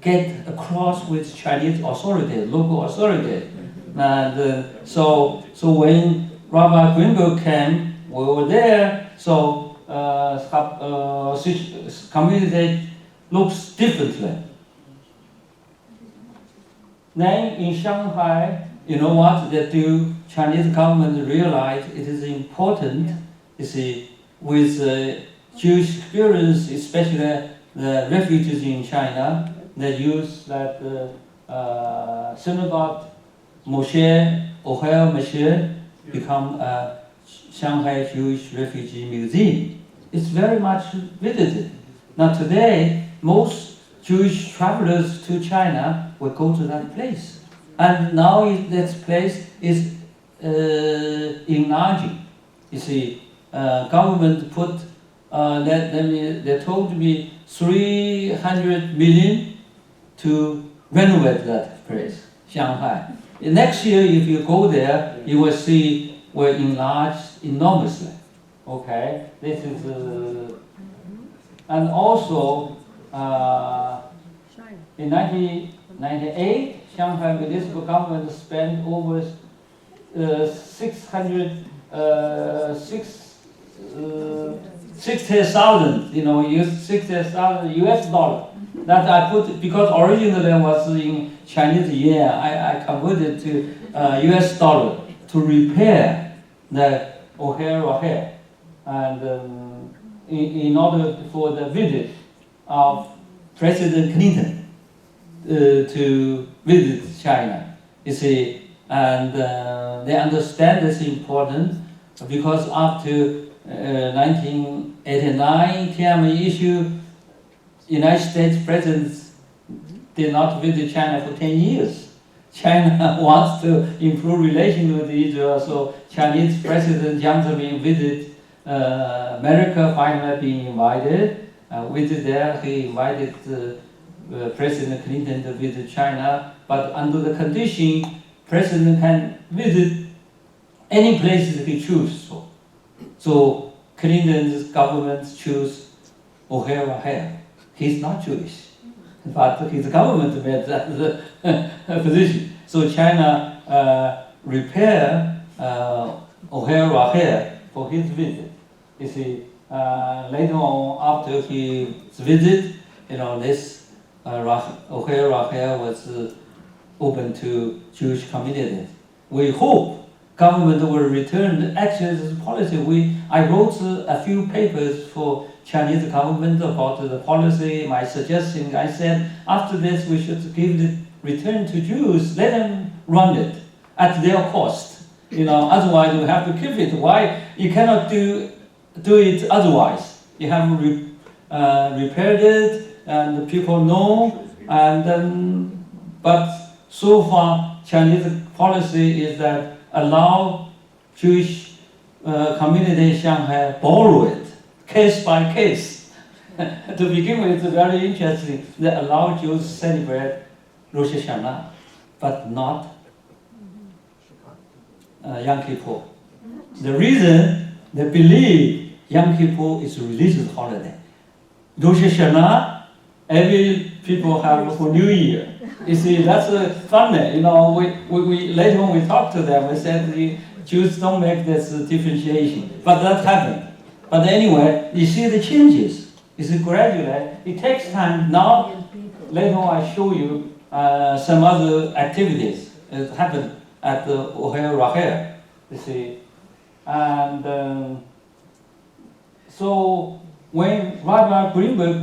get across with Chinese authorities, local authorities. And so when Rabbi Greenberg came, we were there, so community looks differently. Then in Shanghai, you know what they do? Chinese government realized it is important, you see, with Jewish experience, especially the refugees in China, they use that synagogue, Moshe, O'Hare Moshe, become a Shanghai Jewish Refugee Museum. It's very much visited. Now today, most Jewish travelers to China will go to that place. And now that place is enlarging. You see, government put, they told me 300 million to renovate that place, Shanghai. Next year, if you go there, you will see we're enlarged enormously. Okay, this is, and also in 1998, Shanghai municipal government spent over 60,000, use 60,000 US dollar. That I put, because originally it was in Chinese yuan, I converted to US dollar to repair the O'Hare. And in order for the visit of President Clinton to visit China, you see, and they understand this important because after 1989 Tiananmen issue, United States presidents did not visit China for 10 years. China wants to improve relations with Israel, so Chinese President Jiang Zemin visited America, finally being invited. Visit there, he invited President Clinton to visit China, but under the condition, President can visit any places he chooses. So Clinton's government chose O'Hare. He's not Jewish, but his government made that position. So China repaired O'Hare for his visit. You see, later on, after his visit, this O'Hare was open to Jewish communities. We hope government will return the access policy. I wrote a few papers for Chinese government about the policy, my suggestion. I said, after this we should give the return to Jews, let them run it at their cost. Otherwise we have to keep it. Why? You cannot do it otherwise. You have repaired it, and people know, and then, but so far Chinese policy is that allow Jewish community in Shanghai borrow it, case by case. To begin with, it's very interesting. They allow Jews to celebrate Rosh Hashanah. but not Yom Kippur. The reason they believe Yom Kippur is a religious holiday. Rosh Hashanah, every people have for New Year. You see, that's funny. You know, we later when we talked to them, we said the Jews don't make this differentiation, but that happened. But anyway, you see the changes. You see, gradually, it takes time. Now, later on, I show you some other activities. It happened at the Ohio Rahel, you see. And so when Rabbi Greenberg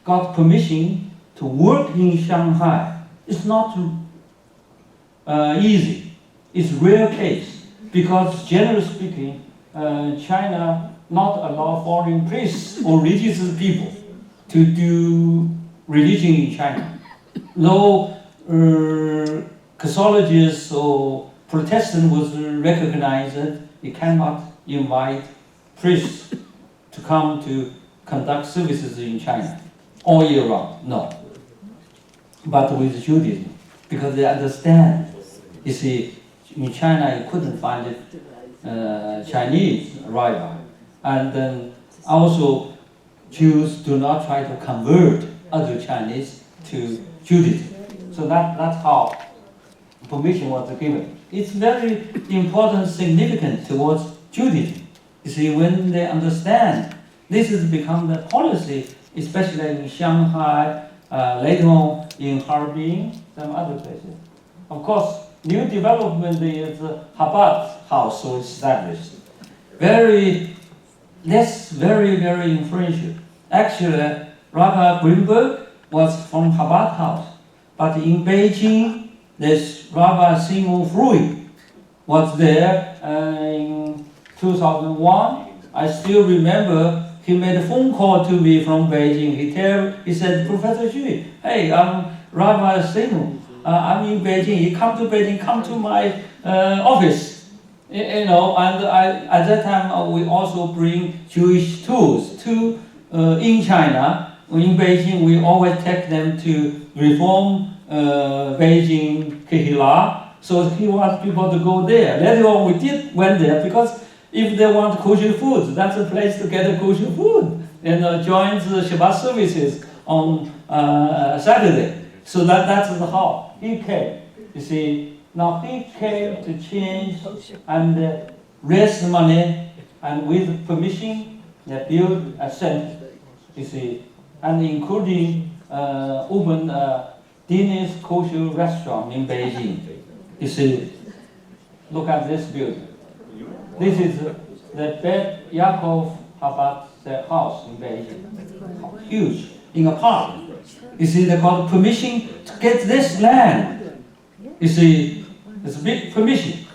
got permission to work in Shanghai, it's not easy. It's rare case because generally speaking, China not allow foreign priests or religious people to do religion in China. No Catholics or Protestant was recognized that you cannot invite priests to come to conduct services in China all year round. No. But with Judaism, because they understand. You see, in China you couldn't find it Chinese rabbi. And then also Jews do not try to convert other Chinese to Judaism. So that's how permission was given. It's very important, significant towards Judaism. You see, when they understand, this has become the policy, especially in Shanghai, later on in Harbin, some other places. Of course, new development is Chabad house was established. Very influential. Actually, Rabbi Greenberg was from Chabad house, but in Beijing, this Rabbi Simon Freud was there in 2001. I still remember he made a phone call to me from Beijing. He said, Professor Xu, hey, I'm Rabbi Simon. I'm in Beijing. You come to Beijing, come to my office. You know, and at that time we also bring Jewish tools to in China. In Beijing, we always take them to reform Beijing Kehila. So he wants people to go there. Later on, we went there because if they want kosher food, that's a place to get a kosher food. And join the Shabbat services on Saturday. So that's how he came. You see. Now he came to change and raise money, and with permission, they built a center, you see, and including open Danish kosher restaurant in Beijing. You see, look at this building. This is the Bet Yaakov Chabad house in Beijing, huge, in a park. You see, they got permission to get this land. You see. It's a big permission.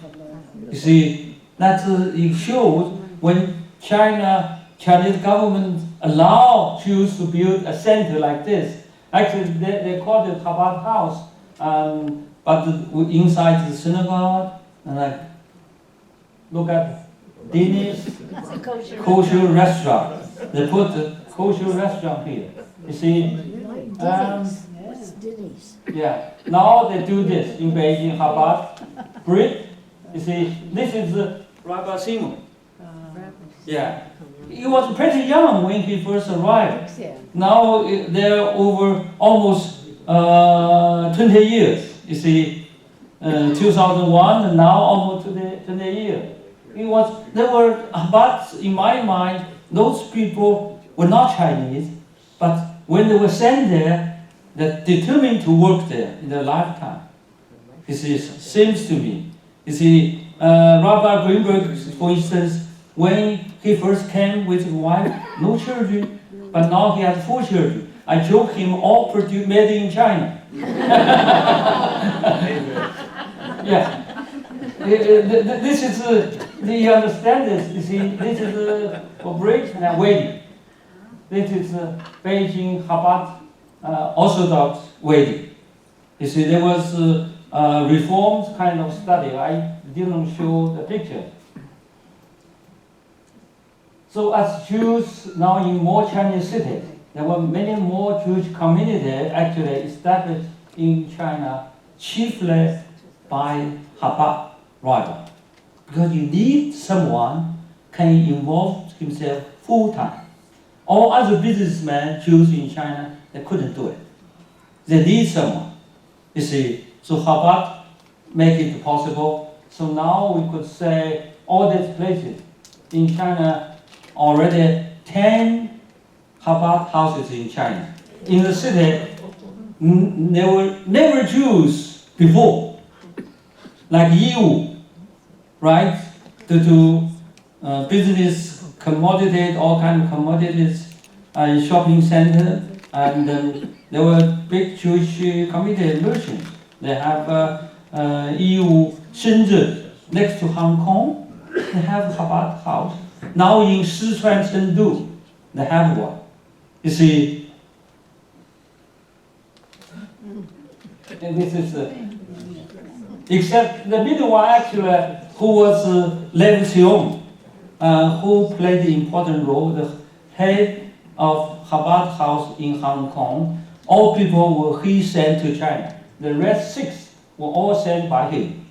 You see, that it shows when Chinese government allow Jews to build a center like this. Actually, they call it Chabad house, but inside the synagogue, and look at Danish kosher restaurant. They put the kosher restaurant here. You see. Yeah, now they do this in Beijing, Chabad, bread. You see, this is Rabbi Simon. Yeah, he was pretty young when he first arrived. Now they're over almost 20 years. You see, 2001 and now almost 20 years. But in my mind, those people were not Chinese, but when they were sent there, they're determined to work there in their lifetime. You see, seems to me. You see, Rabbi Greenberg, for instance, when he first came with his wife, no children, but now he has 4 children. I joke him all made in China. Yeah. This is, do you understand this? You see, this is for bridge and wedding. This is Beijing Chabad Orthodox wedding. You see, there was reformed kind of study. I didn't show the picture. So as Jews now in more Chinese cities, there were many more Jewish communities actually established in China chiefly by Chabad rabbi, because you need someone can involve himself full time. All other businessmen, Jews in China, they couldn't do it. They need someone. You see, so Chabad make it possible. So now we could say all these places in China, already 10 Chabad houses in China. In the city, there were never Jews before, like Yiwu, right? To do business, commodities, all kind of commodities, shopping center, and there were big Jewish community merchants. They have Yiwu, Shenzhen, next to Hong Kong, they have Chabad house. Now in Sichuan, Chengdu, they have one. You see, and this is except the middle one actually, who was Lev Xiong, who played the important role, the head of Chabad house in Hong Kong. All people he sent to China. The rest 6 were all sent by him.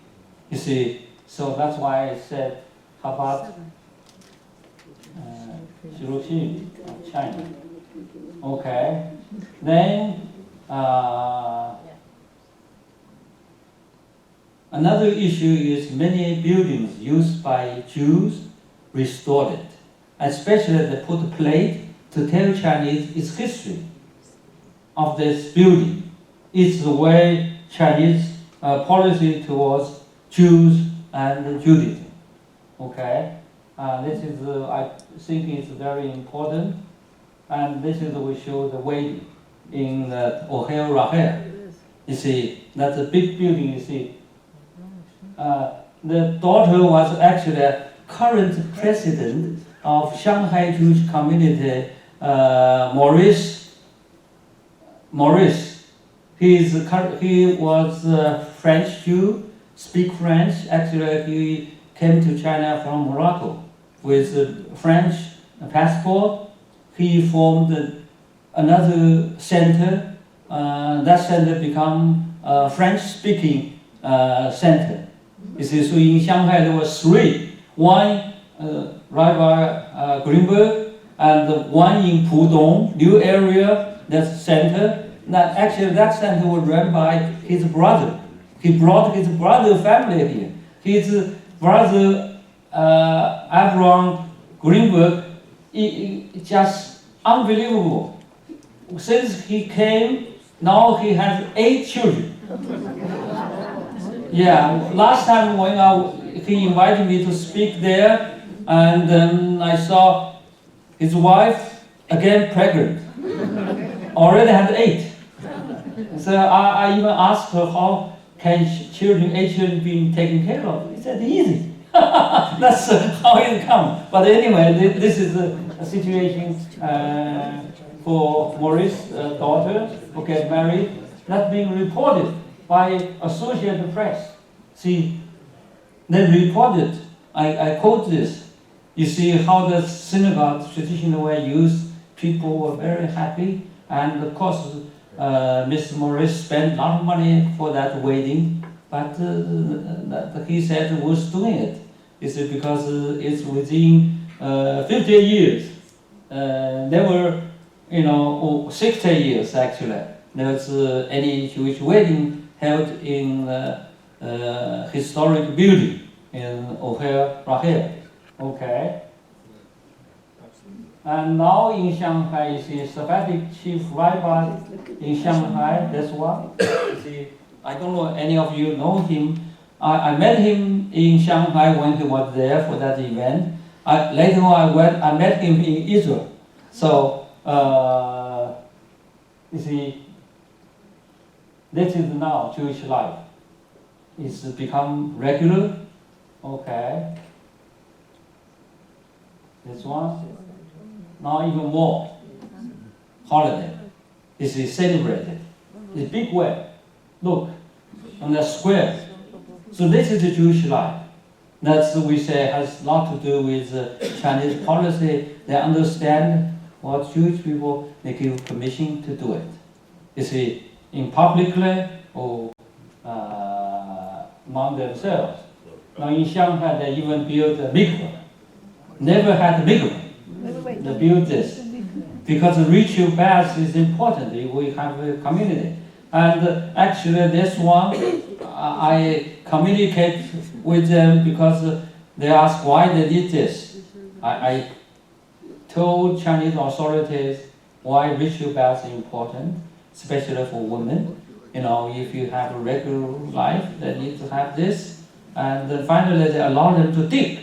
You see, so that's why I said Chabad Xu Xin of China. Okay, then another issue is many buildings used by Jews restored it, especially they put a plate to tell Chinese its history of this building. It's the way Chinese policy towards Jews and Judaism. Okay, this is I think it's very important, and this is we show the wedding in Ohel Rahel. You see, that's a big building. You see, the daughter was actually a current president of Shanghai Jewish community, Maurice. He was a French Jew, speak French. Actually, he came to China from Morocco with a French passport. He formed another center. That center became a French-speaking center. You see, so in Shanghai there were 3. One, Rabbi Greenberg, and one in Pudong, new area, that center. That center was run by his brother. He brought his brother family here. His brother, Abraham Greenberg, just unbelievable. Since he came, now he has 8 children. Yeah, last time when he invited me to speak there, and then I saw his wife again pregnant, already had 8. So I even asked her how can 8 children be taken care of. He said easy. That's how it comes. But anyway, this is a situation for Maurice's daughter who get married. That's being reported by Associated Press. See, they reported, I quote this, you see how the synagogue traditional way used, people were very happy, and of course Mr. Maurice spent a lot of money for that wedding, but he said he was doing it. It's because it's within 50 years. There were, 60 years actually. There was any Jewish wedding held in historic building in Ohel Rahel. Okay. And now in Shanghai, you see Sephardic chief rabbi in Shanghai, that's one. You see, I don't know any of you know him. I met him in Shanghai when he was there for that event. Later on I met him in Israel. So, you see, this is now Jewish life. It's become regular. Okay. This one. Now even more. Holiday. It's celebrated. It's a big way. Look, on the square. So this is the Jewish life. That's, we say, has a lot to do with Chinese policy. They understand what Jewish people, they give permission to do it. You see, in publicly or among themselves. Now in Shanghai, they even built a mikveh. Never had a mikveh. They built this because the ritual bath is important. We have a community, and actually this one I communicate with them because they ask why they did this. I told Chinese authorities why ritual baths are important, especially for women. You know, if you have a regular life, they need to have this. And then finally, they allow them to dig,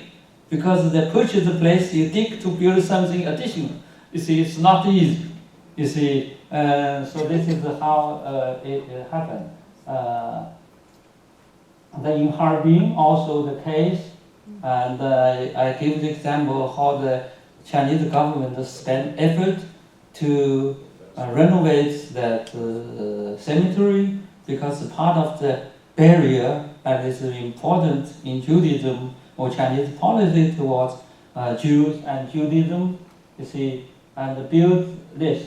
because they purchase the place, you dig to build something additional. You see, it's not easy. You see, so this is how it happened. Then in Harbin, also the case, and I give the example how the Chinese government spent effort to renovate that cemetery, because part of the barrier that is important in Judaism or Chinese policy towards Jews and Judaism, you see, and build this.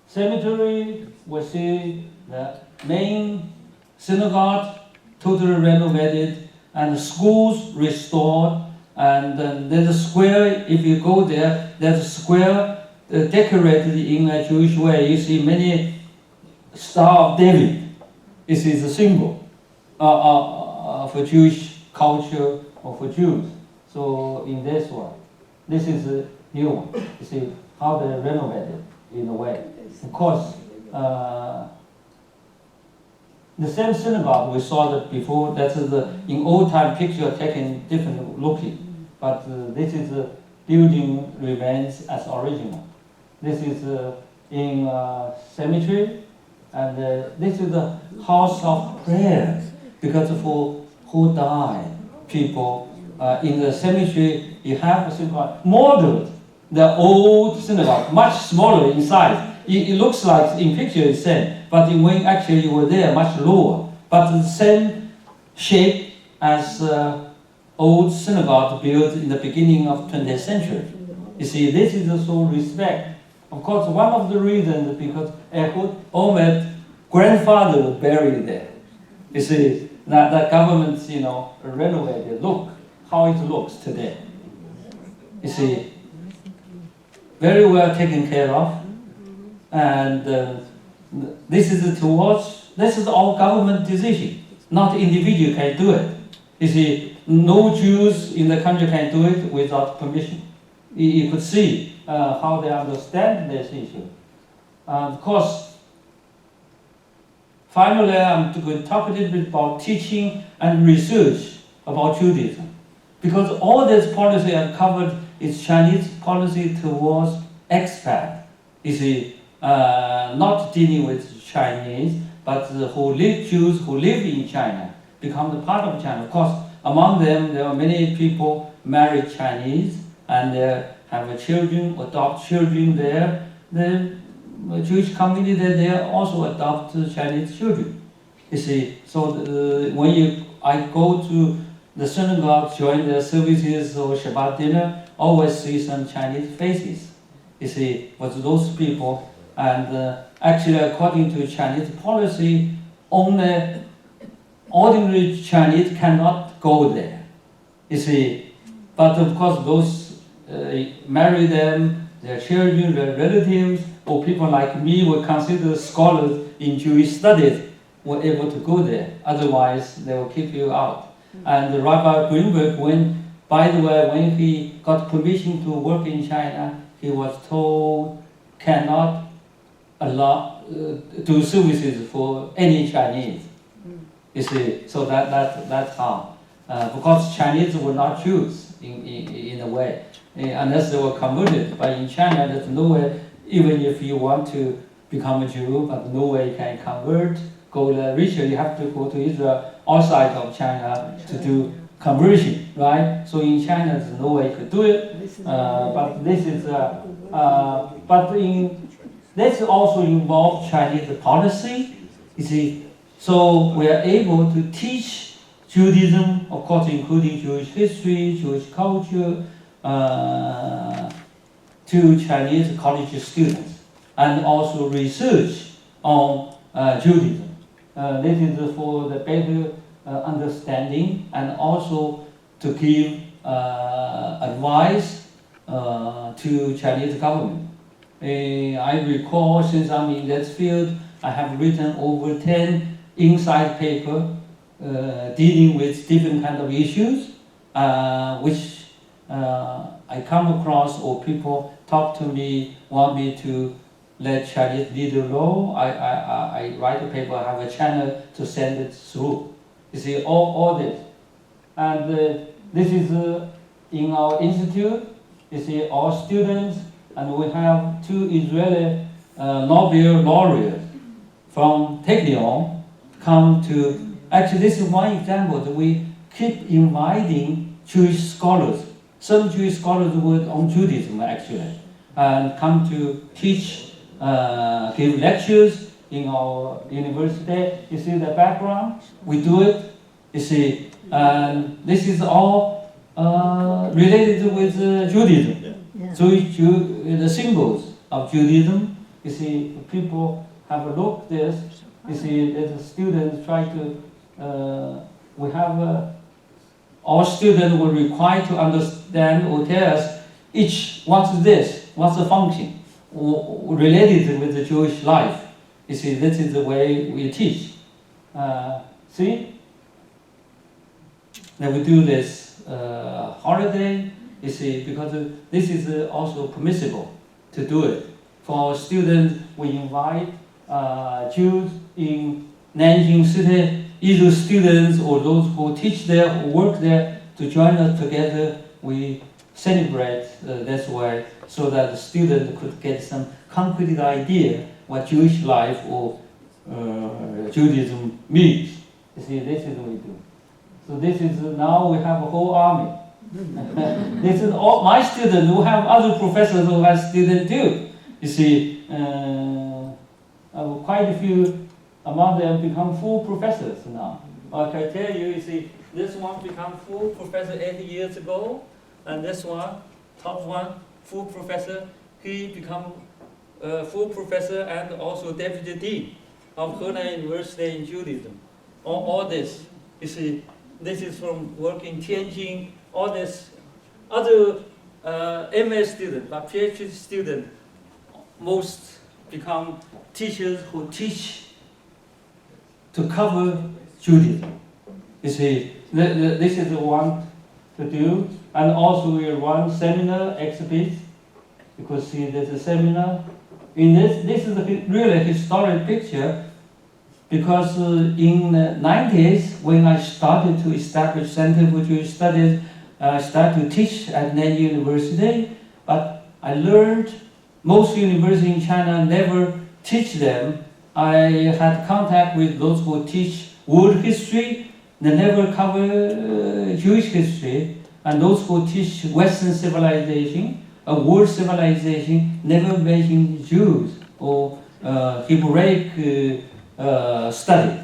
Cemetery, we see the main synagogue totally renovated, and schools restored, and then there's a square. If you go there, there's a square decorated in a Jewish way. You see many Star of David. This is a symbol for Jewish culture or for Jews. So in this one, this is a new one. You see how they renovated in a way. Of course, the same synagogue we saw that before. That is in old time picture taken different looking, but this is the building remains as original. This is in cemetery, and this is the house of prayer, because for who died people in the cemetery, you have a synagogue modeled the old synagogue, much smaller in size. It looks like in picture it's same, but when actually you were there, much lower. But the same shape as old synagogue built in the beginning of 20th century. You see, this is also respect. Of course, one of the reasons because Ehud Olmert grandfather was buried there. You see, that government, you know, renovated. Look how it looks today. You see, very well taken care of. And this is towards, this is all government decision, not individual can do it. You see, no Jews in the country can do it without permission. You could see how they understand this issue. Of course, finally, I'm going to talk a little bit about teaching and research about Judaism. Because all this policy I've covered is Chinese policy towards expat. You see, not dealing with Chinese, but who live, Jews who live in China, become the part of China. Of course, among them, there are many people married Chinese, and they have children, adopt children there. The Jewish community, they also adopt Chinese children. You see, so when I go to the synagogue, join the services or Shabbat dinner, always see some Chinese faces. You see, with those people. And actually, according to Chinese policy, only ordinary Chinese cannot go there. You see, but of course, those marry them, their children, their relatives, or people like me were considered scholars in Jewish studies, were able to go there. Otherwise, they will keep you out. And Rabbi Greenberg, by the way, when he got permission to work in China, he was told cannot allow do services for any Chinese. You see, so that's how. Because Chinese were not Jews in a way, unless they were converted. But in China, there's no way. Even if you want to become a Jew, but no way you can convert. Go the ritual, you have to go to Israel outside of China to do conversion, right? So in China, there's no way you could do it. But this is, this also involves Chinese policy. You see, so we are able to teach Judaism, of course, including Jewish history, Jewish culture, to Chinese college students and also research on Judaism. This is for the better understanding and also to give advice to Chinese government. I recall since I'm in that field, I have written over 10 inside paper dealing with different kind of issues, which I come across or people talk to me, want me to let Chinese leader know. I write a paper, I have a channel to send it through. You see, all this. And this is in our institute. You see, our students, and we have 2 Israeli Nobel laureates from Technion come to. Actually, this is one example that we keep inviting Jewish scholars. Some Jewish scholars work on Judaism actually, and come to teach, give lectures in our university. You see the background, we do it. You see, and this is all related with Judaism. So the symbols of Judaism. You see, people have a look at this. You see, that the students try to. We have our students were required to understand or tell us each what's this, what's the function related with the Jewish life. You see, this is the way we teach. See, then we do this holiday. You see, because this is also permissible to do it. For our students, we invite Jews in Nanjing City, either students or those who teach there, who work there, to join us together. We celebrate this way so that the student could get some concrete idea what Jewish life or Judaism means. You see, this is what we do. So this is now we have a whole army. This is all my students. We have other professors who have students too. You see, quite a few among them become full professors now. I can tell you, you see, this one became full professor 8 years ago, and this one, top one, full professor. He become full professor and also deputy dean of Henan University in Judaism. All this, you see, this is from work in Tianjin. All this other MS student, but PhD student, most become teachers who teach to cover Judaism. You see, this is the one to do, and also we run seminar exhibits. You could see there's a seminar. In this is a really historic picture, because in the 90s, when I started to establish Center for Jewish Studies, I started to teach at Nanjing University, but I learned most universities in China never teach them. I had contact with those who teach world history, they never cover Jewish history, and those who teach Western civilization, world civilization, never mention Jews or Hebraic study.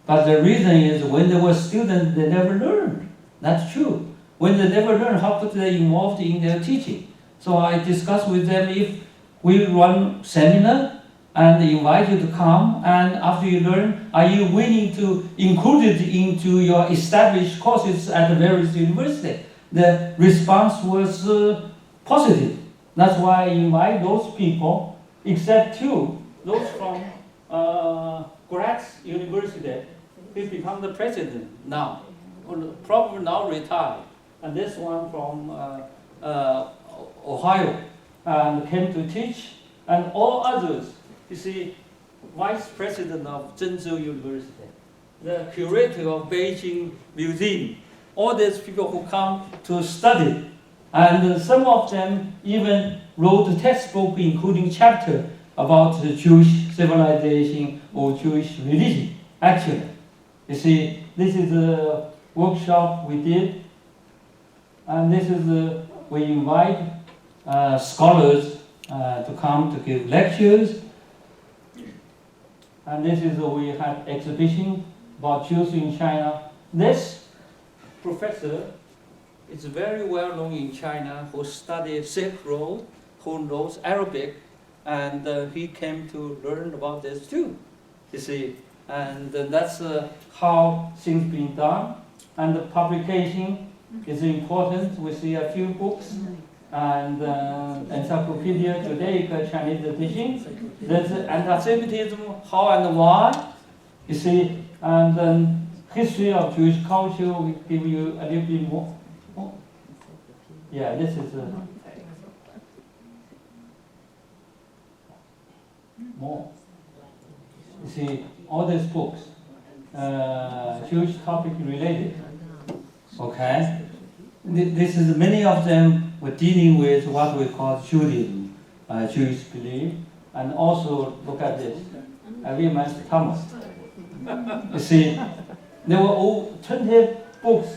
But the reason is when they were students, they never learned. That's true. When they never learn, how could they involved in their teaching? So I discussed with them if we run seminar and invite you to come, and after you learn, are you willing to include it into your established courses at the various universities? The response was positive. That's why I invite those people, except 2, those from Graz University, who become the president now, or probably now retired. And this one from Ohio, and came to teach, and all others, you see, vice president of Zhengzhou University, the curator of Beijing Museum, all these people who come to study, and some of them even wrote a textbook including chapter about the Jewish civilization or Jewish religion, actually. You see, this is a workshop we did, and this is we invite scholars to come to give lectures, and this is we had exhibition about Jews in China. This professor is very well known in China who studied Silk Road, who knows Arabic, and he came to learn about this too, you see. And that's how things being done. And the publication is important. We see a few books and Encyclopedia Judaica Chinese Teaching. There's anti-Semitism, how and why, you see, and then history of Jewish culture. We give you a little bit more. Oh. Yeah, this is more. You see, all these books, Jewish topic related. Okay, this is many of them were dealing with what we call Judaism, Jewish belief, and also look at this, Avimus Thomas. You see, there were over 20 books,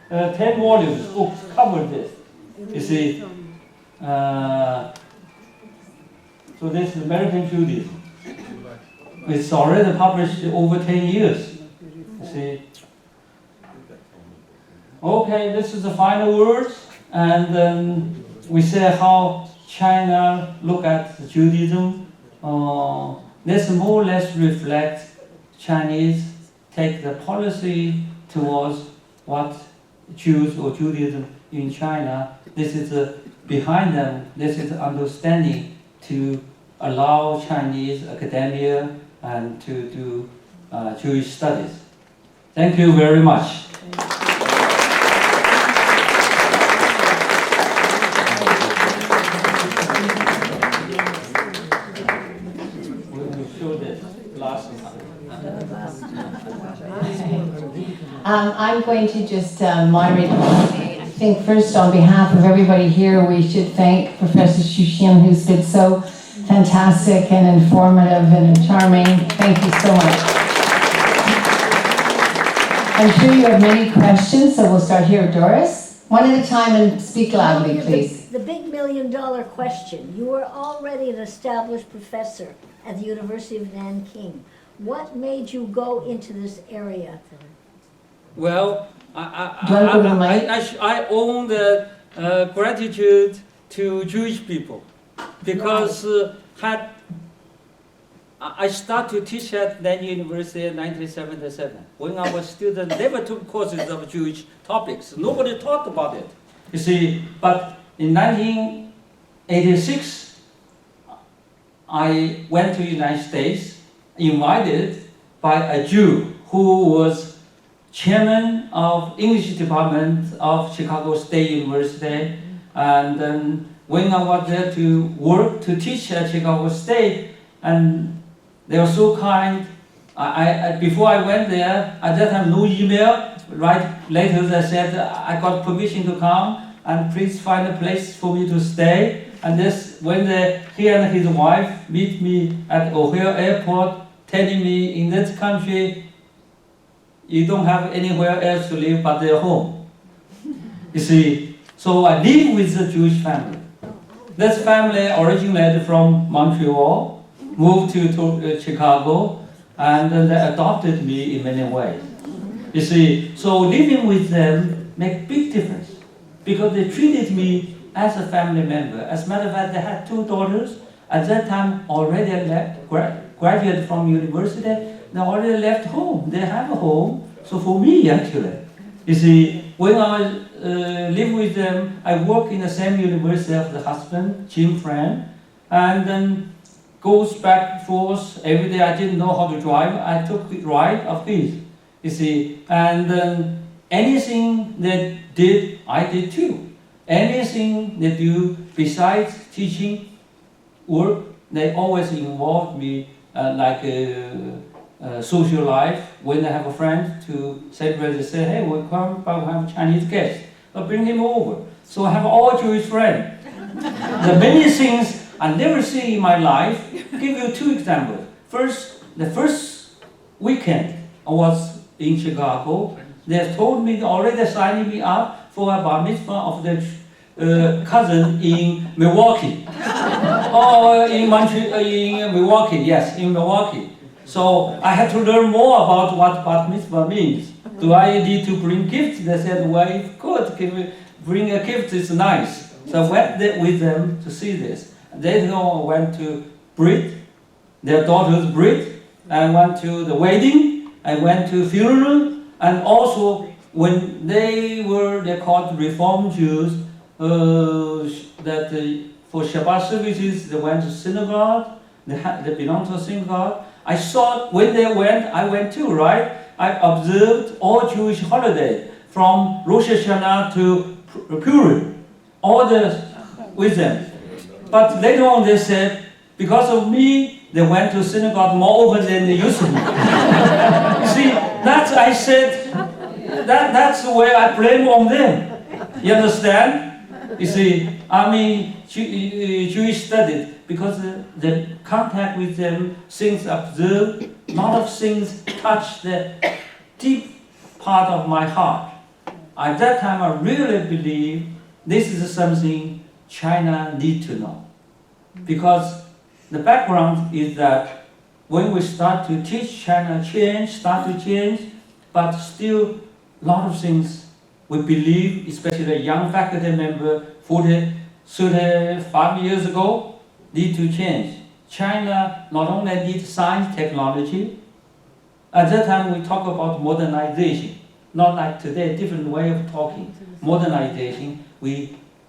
10 volumes books covered this. You see, so this is American Judaism. It's already published over 10 years. You see. Okay, this is the final words, and then we say how China look at Judaism. This more or less reflects Chinese take the policy towards what Jews or Judaism in China. This is behind them. This is understanding to allow Chinese academia and to do Jewish studies. Thank you very much. I'm going to just moderate. I think first, on behalf of everybody here, we should thank Professor Xu Xin, who's been so fantastic and informative and charming. Thank you so much. I'm sure you have many questions, so we'll start here with Doris. One at a time, and speak loudly, please. The big million-dollar question. You were already an established professor at the University of Nanking. What made you go into this area? Well, I owe the gratitude to Jewish people because I started to teach at Nanking University in 1977. When I was a student, never took courses of Jewish topics. Nobody taught about it. You see, but in 1986, I went to the United States, invited by a Jew who was chairman of English department of Chicago State University. And then when I was there to work to teach at Chicago State, and they were so kind. Before I went there, I didn't have no email. Right later they said, I got permission to come and please find a place for me to stay. And this, when he and his wife meet me at O'Hare Airport, telling me in this country, you don't have anywhere else to live but their home. You see, so I live with a Jewish family. This family originated from Montreal, moved to Chicago, and then they adopted me in many ways. You see, so living with them make big difference because they treated me as a family member. As a matter of fact, they had 2 daughters. At that time, already graduated from university. They already left home. They have a home. So for me, actually, you see, when I live with them, I work in the same university as the husband, Jim Friend, and then goes back and forth. Every day I didn't know how to drive. I took the ride of his, you see, and then anything they did, I did too. Anything they do besides teaching work, they always involved me social life. When I have a friend to celebrate, they say, hey, we'll come, but we have a Chinese guest. I'll bring him over. So I have all Jewish friends. The many things I never see in my life. Give you 2 examples. First, the first weekend I was in Chicago, they told me, already signing me up for a bar mitzvah of the cousin in Milwaukee. Or in Milwaukee, yes, in Milwaukee. So I had to learn more about what bar mitzvah means. Do I need to bring gifts? They said, well, if you could, bring a gift is nice. So I went there with them to see this. They all went to Brit, their daughter's Brit. I went to the wedding. I went to funeral, and also when they're called Reform Jews. For Shabbat services, they went to synagogue. They belong to a synagogue. I saw when they went, I went too, right? I observed all Jewish holidays from Rosh Hashanah to Purim, all with them. But later on they said, because of me, they went to synagogue more often than they used to. You see, I said, that's where I blame on them. You understand? You see, I mean, Jewish studies, because the contact with them, things observed, a lot of things touch the deep part of my heart. At that time, I really believe this is something China needs to know. Because the background is that when we start to teach, China start to change, but still a lot of things we believe, especially a young faculty member, 40, 35 years ago, need to change. China not only needs science, technology. At that time, we talk about modernization. Not like today, different way of talking. Modernization,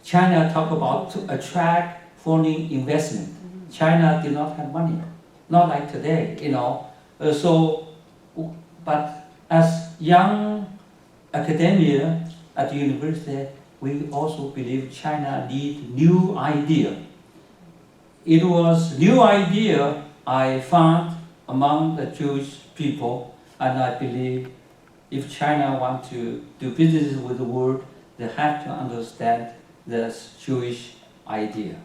China talk about to attract foreign investment. China did not have money. Not like today, you know. But as young academia at the university, we also believe China needs new idea. It was new idea I found among the Jewish people, and I believe if China wants to do business with the world, they have to understand this Jewish idea.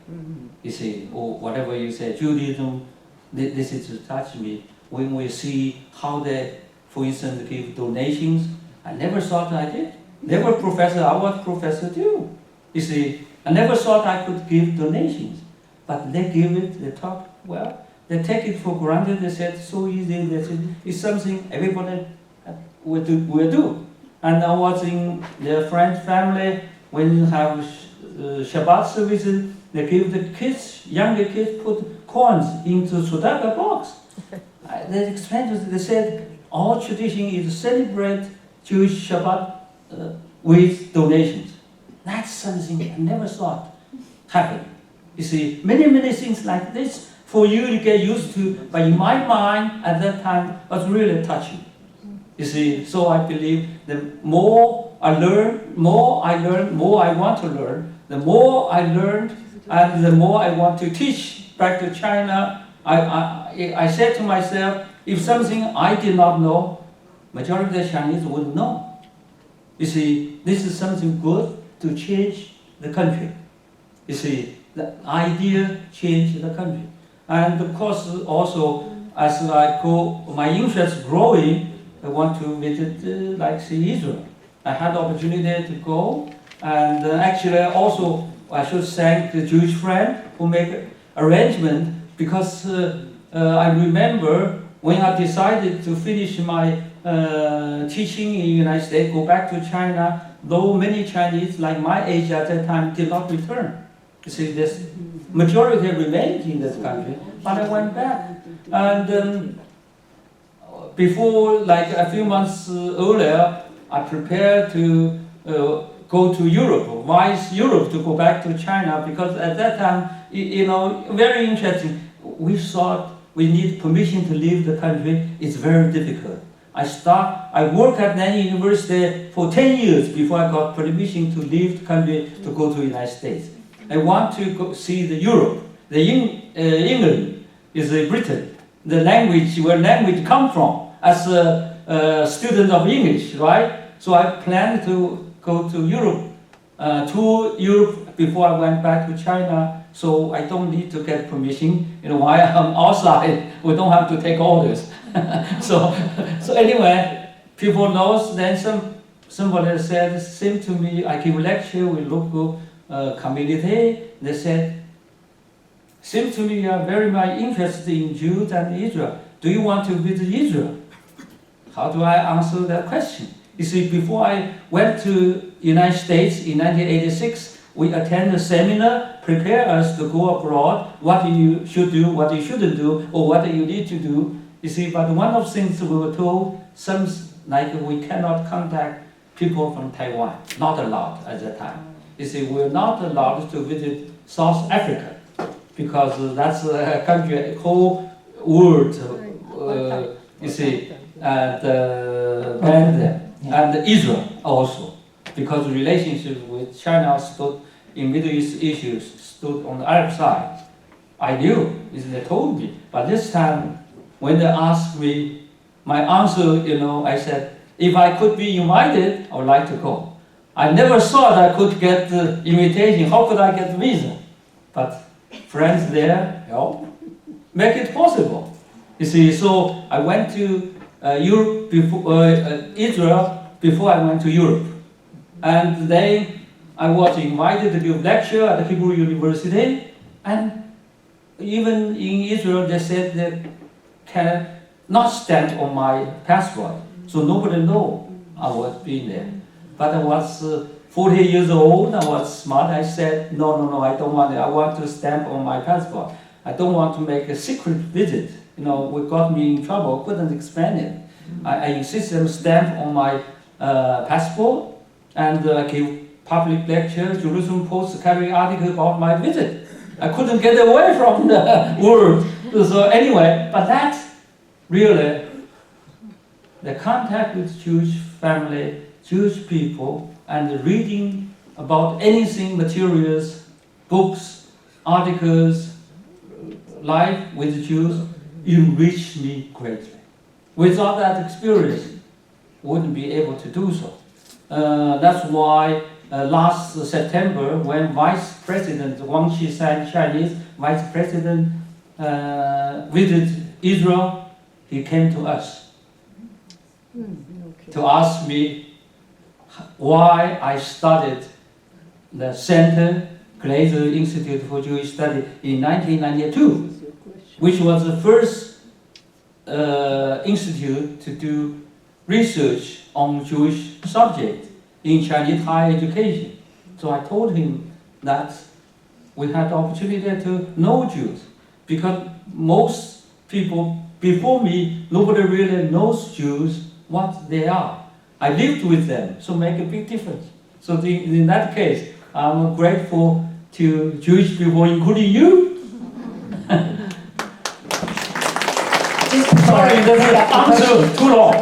You see, or whatever you say, Judaism, this is to touch me. When we see how they, for instance, give donations, I never thought I did. They were professor, I was professor too. You see, I never thought I could give donations. But they give it, they talk, well, they take it for granted, they said, so easy, they said, it's something everybody will do. And I was in their friend's family, when you have Shabbat services, they give the kids, younger kids, put coins into tzedakah box. They explained to us, they said, our tradition is to celebrate Jewish Shabbat with donations. That's something I never thought happened. You see, many things like this for you to get used to, but in my mind at that time was really touching. You see, so I believe the more I learn, more I want to learn. The more I learned, and the more I want to teach back to China. I said to myself, if something I did not know, majority of the Chinese would know. You see, this is something good to change the country. You see, the idea changed the country. And of course, also, as I go, my interest growing, I want to visit, like, say, Israel. I had the opportunity to go, and actually, also, I should thank the Jewish friend who made arrangement, because I remember when I decided to finish my teaching in the United States, go back to China, though many Chinese, like my age at that time, did not return. You see, this majority remained in this country, but I went back. And before, like a few months earlier, I prepared to go to Europe, advise Europe to go back to China, because at that time, you know, very interesting. We thought we need permission to leave the country. It's very difficult. I worked at Nanny University for 10 years before I got permission to leave the country to go to the United States. I want to go see the Europe. England is Britain. The language, where language come from, as a student of English, right? So I planned to go to Europe, tour Europe before I went back to China. So I don't need to get permission. You know, while I'm outside, we don't have to take orders. so anyway, people knows. Then somebody said, same to me. I give lecture with local community. They said, seems to me you are very much interested in Jews and Israel. Do you want to visit Israel? How do I answer that question? You see, before I went to United States in 1986, we attended a seminar, prepare us to go abroad, what you should do, what you shouldn't do, or what you need to do. You see, but one of the things we were told, some like we cannot contact people from Taiwan, not allowed at that time. You see, we're not allowed to visit South Africa because that's a country, whole world, you see, and banned them. And Israel also, because the relationship with China stood in Middle East issues stood on the Arab side. I knew, they told me, but this time when they asked me, my answer, I said, if I could be invited, I would like to go. I never thought I could get the invitation. How could I get the visa? But friends there, make it possible. You see, so I went to Europe before, Israel before I went to Europe. And then I was invited to give lecture at the Hebrew University. And even in Israel, they said they can not stamp on my passport. So nobody know I was being there. But I was 40 years old, I was smart. I said, no, I don't want it. I want to stamp on my passport. I don't want to make a secret visit. What got me in trouble, couldn't explain it. I insisted on stamp on my passport, and I gave public lecture, Jerusalem Post carry article about my visit. I couldn't get away from the world. So anyway, but that really, the contact with Jewish family, Jewish people, and the reading about anything, materials, books, articles, life with Jews, enriched me greatly. Without that experience, wouldn't be able to do so. That's why last September, when Vice President Wang Qishan, Chinese Vice President, visited Israel, he came to us to ask me why I started the Center, Lodzer Institute for Jewish Study in 1992, which was the first institute to do research on Jewish subject in Chinese higher education. So I told him that we had the opportunity to know Jews, because most people before me, nobody really knows Jews, what they are. I lived with them, so make a big difference. So in that case, I'm grateful to Jewish people, including you. Sorry, that's an answer too long.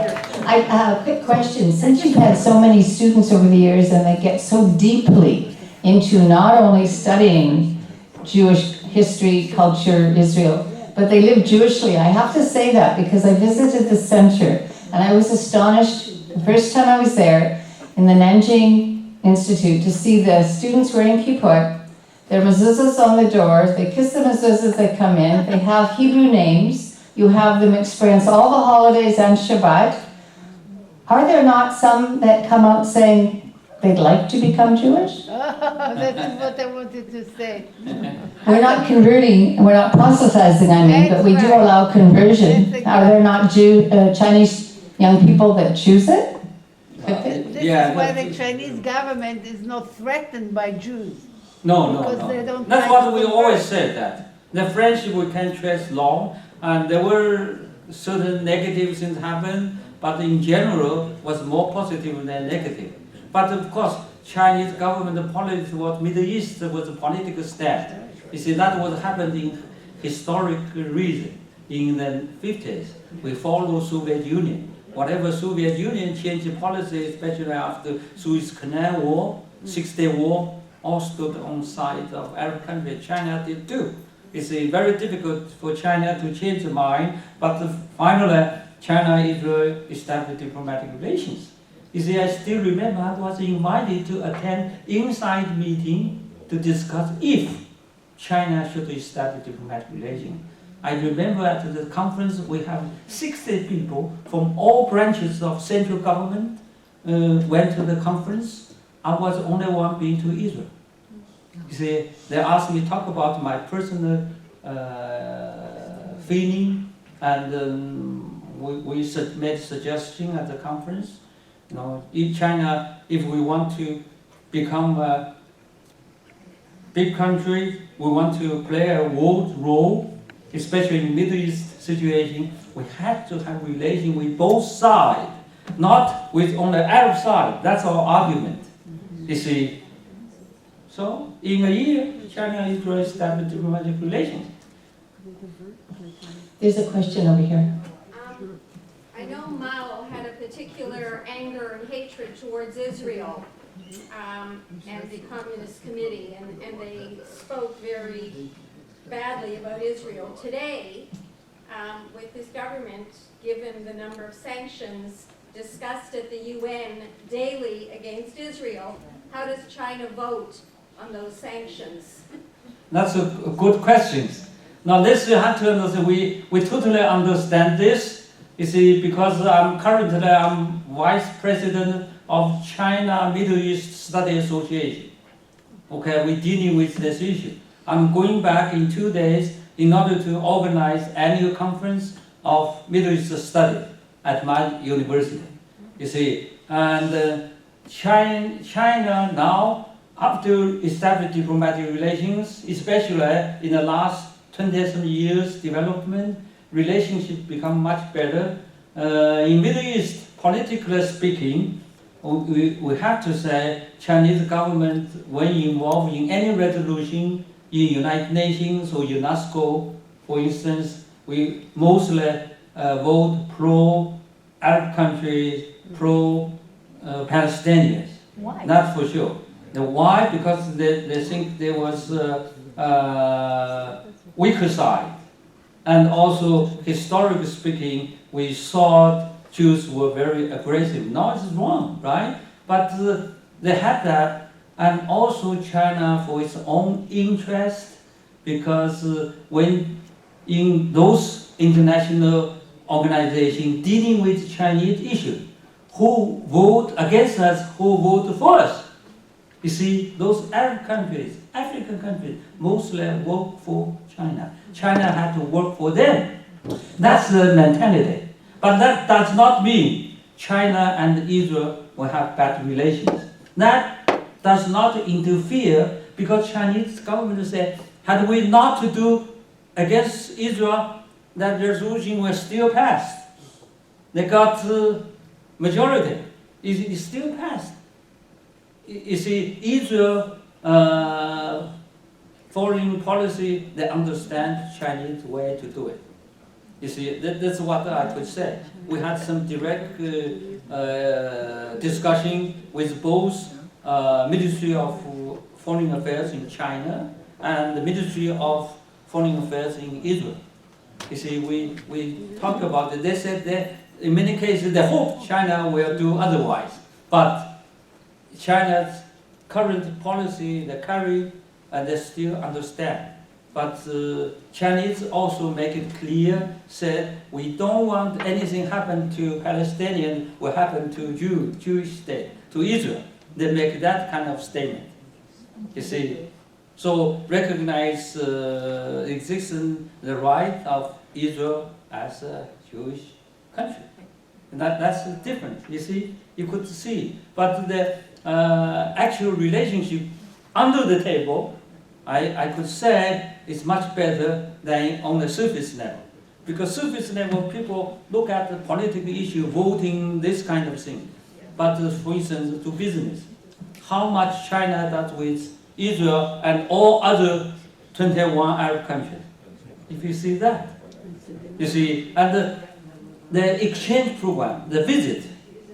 I have a quick question. Since you've had so many students over the years and they get so deeply into not only studying Jewish history, culture, Israel, but they live Jewishly. I have to say that because I visited the center and I was astonished the first time I was there in the Nanjing Institute to see the students wearing kippot, their mezuzahs on the doors, they kiss the mezuzahs as they come in, they have Hebrew names, you have them experience all the holidays and Shabbat. Are there not some that come out saying they'd like to become Jewish? That is what I wanted to say. We're not converting, we're not proselytizing, but we do allow conversion. Are there not Chinese young people that choose it? This is why the Chinese government is not threatened by Jews. No. Because they don't That's like what to we convert. always said, that the friendship we can trace long, and there were certain negative things happen, but in general was more positive than negative. But of course, Chinese government policy towards Middle East was a political stand. You see, that was happening historic reason. In the 50s, we followed Soviet Union. Whatever Soviet Union changed policy, especially after Suez Canal War, Six-Day War, all stood on the side of Arab countries. China did too. It's very difficult for China to change their mind, but finally, China-Israel established diplomatic relations. You see, I still remember I was invited to attend inside meeting to discuss if China should establish diplomatic relations. I remember at the conference we have 60 people from all branches of central government went to the conference. I was the only one being to Israel. You see, they asked me to talk about my personal feeling, and we made suggestions at the conference. You know, if China, if we want to become a big country, we want to play a world role, especially in Middle East situation, we have to have relation with both sides, not with on the Arab side. That's our argument. You see. So in a year, China and Israel established diplomatic relations. There's a question over here. I know Mao had a particular anger and hatred towards Israel and the Communist Committee, and they spoke very badly about Israel. Today, with this government, given the number of sanctions discussed at the UN daily against Israel, how does China vote on those sanctions? That's a good question. Now this you have to understand, we totally understand this. You see, because I'm Vice President of China Middle East Study Association. Okay, we're dealing with this issue. I'm going back in 2 days in order to organize annual conference of Middle East study at my university. You see, and China now, after established diplomatic relations, especially in the last 20 years development, relationship become much better. In Middle East, politically speaking, we have to say Chinese government, when involved in any resolution in United Nations or UNESCO, for instance, we mostly vote pro-Arab countries, pro-Palestinians. Why? That's for sure. Why? Because they think there was weaker side. And also, historically speaking, we thought Jews were very aggressive. Now it's wrong, right? But they had that, and also China for its own interest, because when in those international organizations dealing with Chinese issues, who vote against us, who vote for us? You see, those Arab countries, African countries, mostly work for China. China had to work for them. That's the mentality. But that does not mean China and Israel will have bad relations. That does not interfere, because Chinese government said, had we not to do against Israel, that resolution was still passed. They got majority. It's still passed. You see, Israel foreign policy, they understand Chinese way to do it. You see, that's what I could say. We had some direct discussion with both Ministry of Foreign Affairs in China and the Ministry of Foreign Affairs in Israel. You see, we talked about it. They said that in many cases they hope China will do otherwise. But China's current policy, they carry, and they still understand. But Chinese also make it clear, said we don't want anything happen to Palestinians will happen to Jewish state, to Israel. They make that kind of statement. You see, so recognize existence, the right of Israel as a Jewish country. And that's different. You see, you could see. But the actual relationship under the table, I could say, is much better than on the surface level. Because surface level, people look at the political issue, voting, this kind of thing. But for instance, to business, how much China does with Israel and all other 21 Arab countries. If you see that, you see, and the exchange program, the visit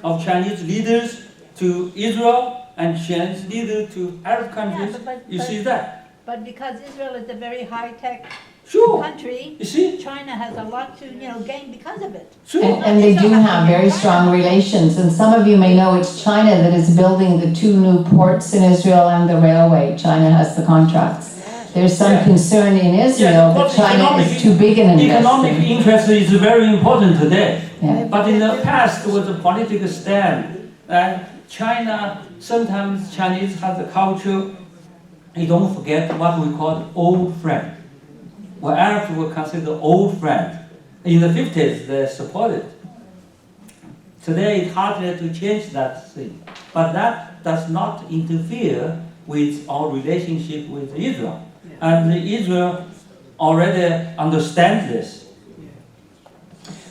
of Chinese leaders to Israel and Chinese leaders to Arab countries, you see that. But because Israel is a very high-tech Sure. country, You see? China has a lot to, gain because of it. Sure. And they do have very strong relations, and some of you may know it's China that is building the 2 new ports in Israel and the railway. China has the contracts. There's some concern in Israel that China is too big an Economic investor. interest is very important today. Yeah. But in the past, with the political stand, and China, sometimes Chinese have the culture, you don't forget what we call old friend. Well, Arabs were considered old friend. In the 50s, they supported Today it's harder to change that thing. But that does not interfere with our relationship with Israel. And Israel already understands this.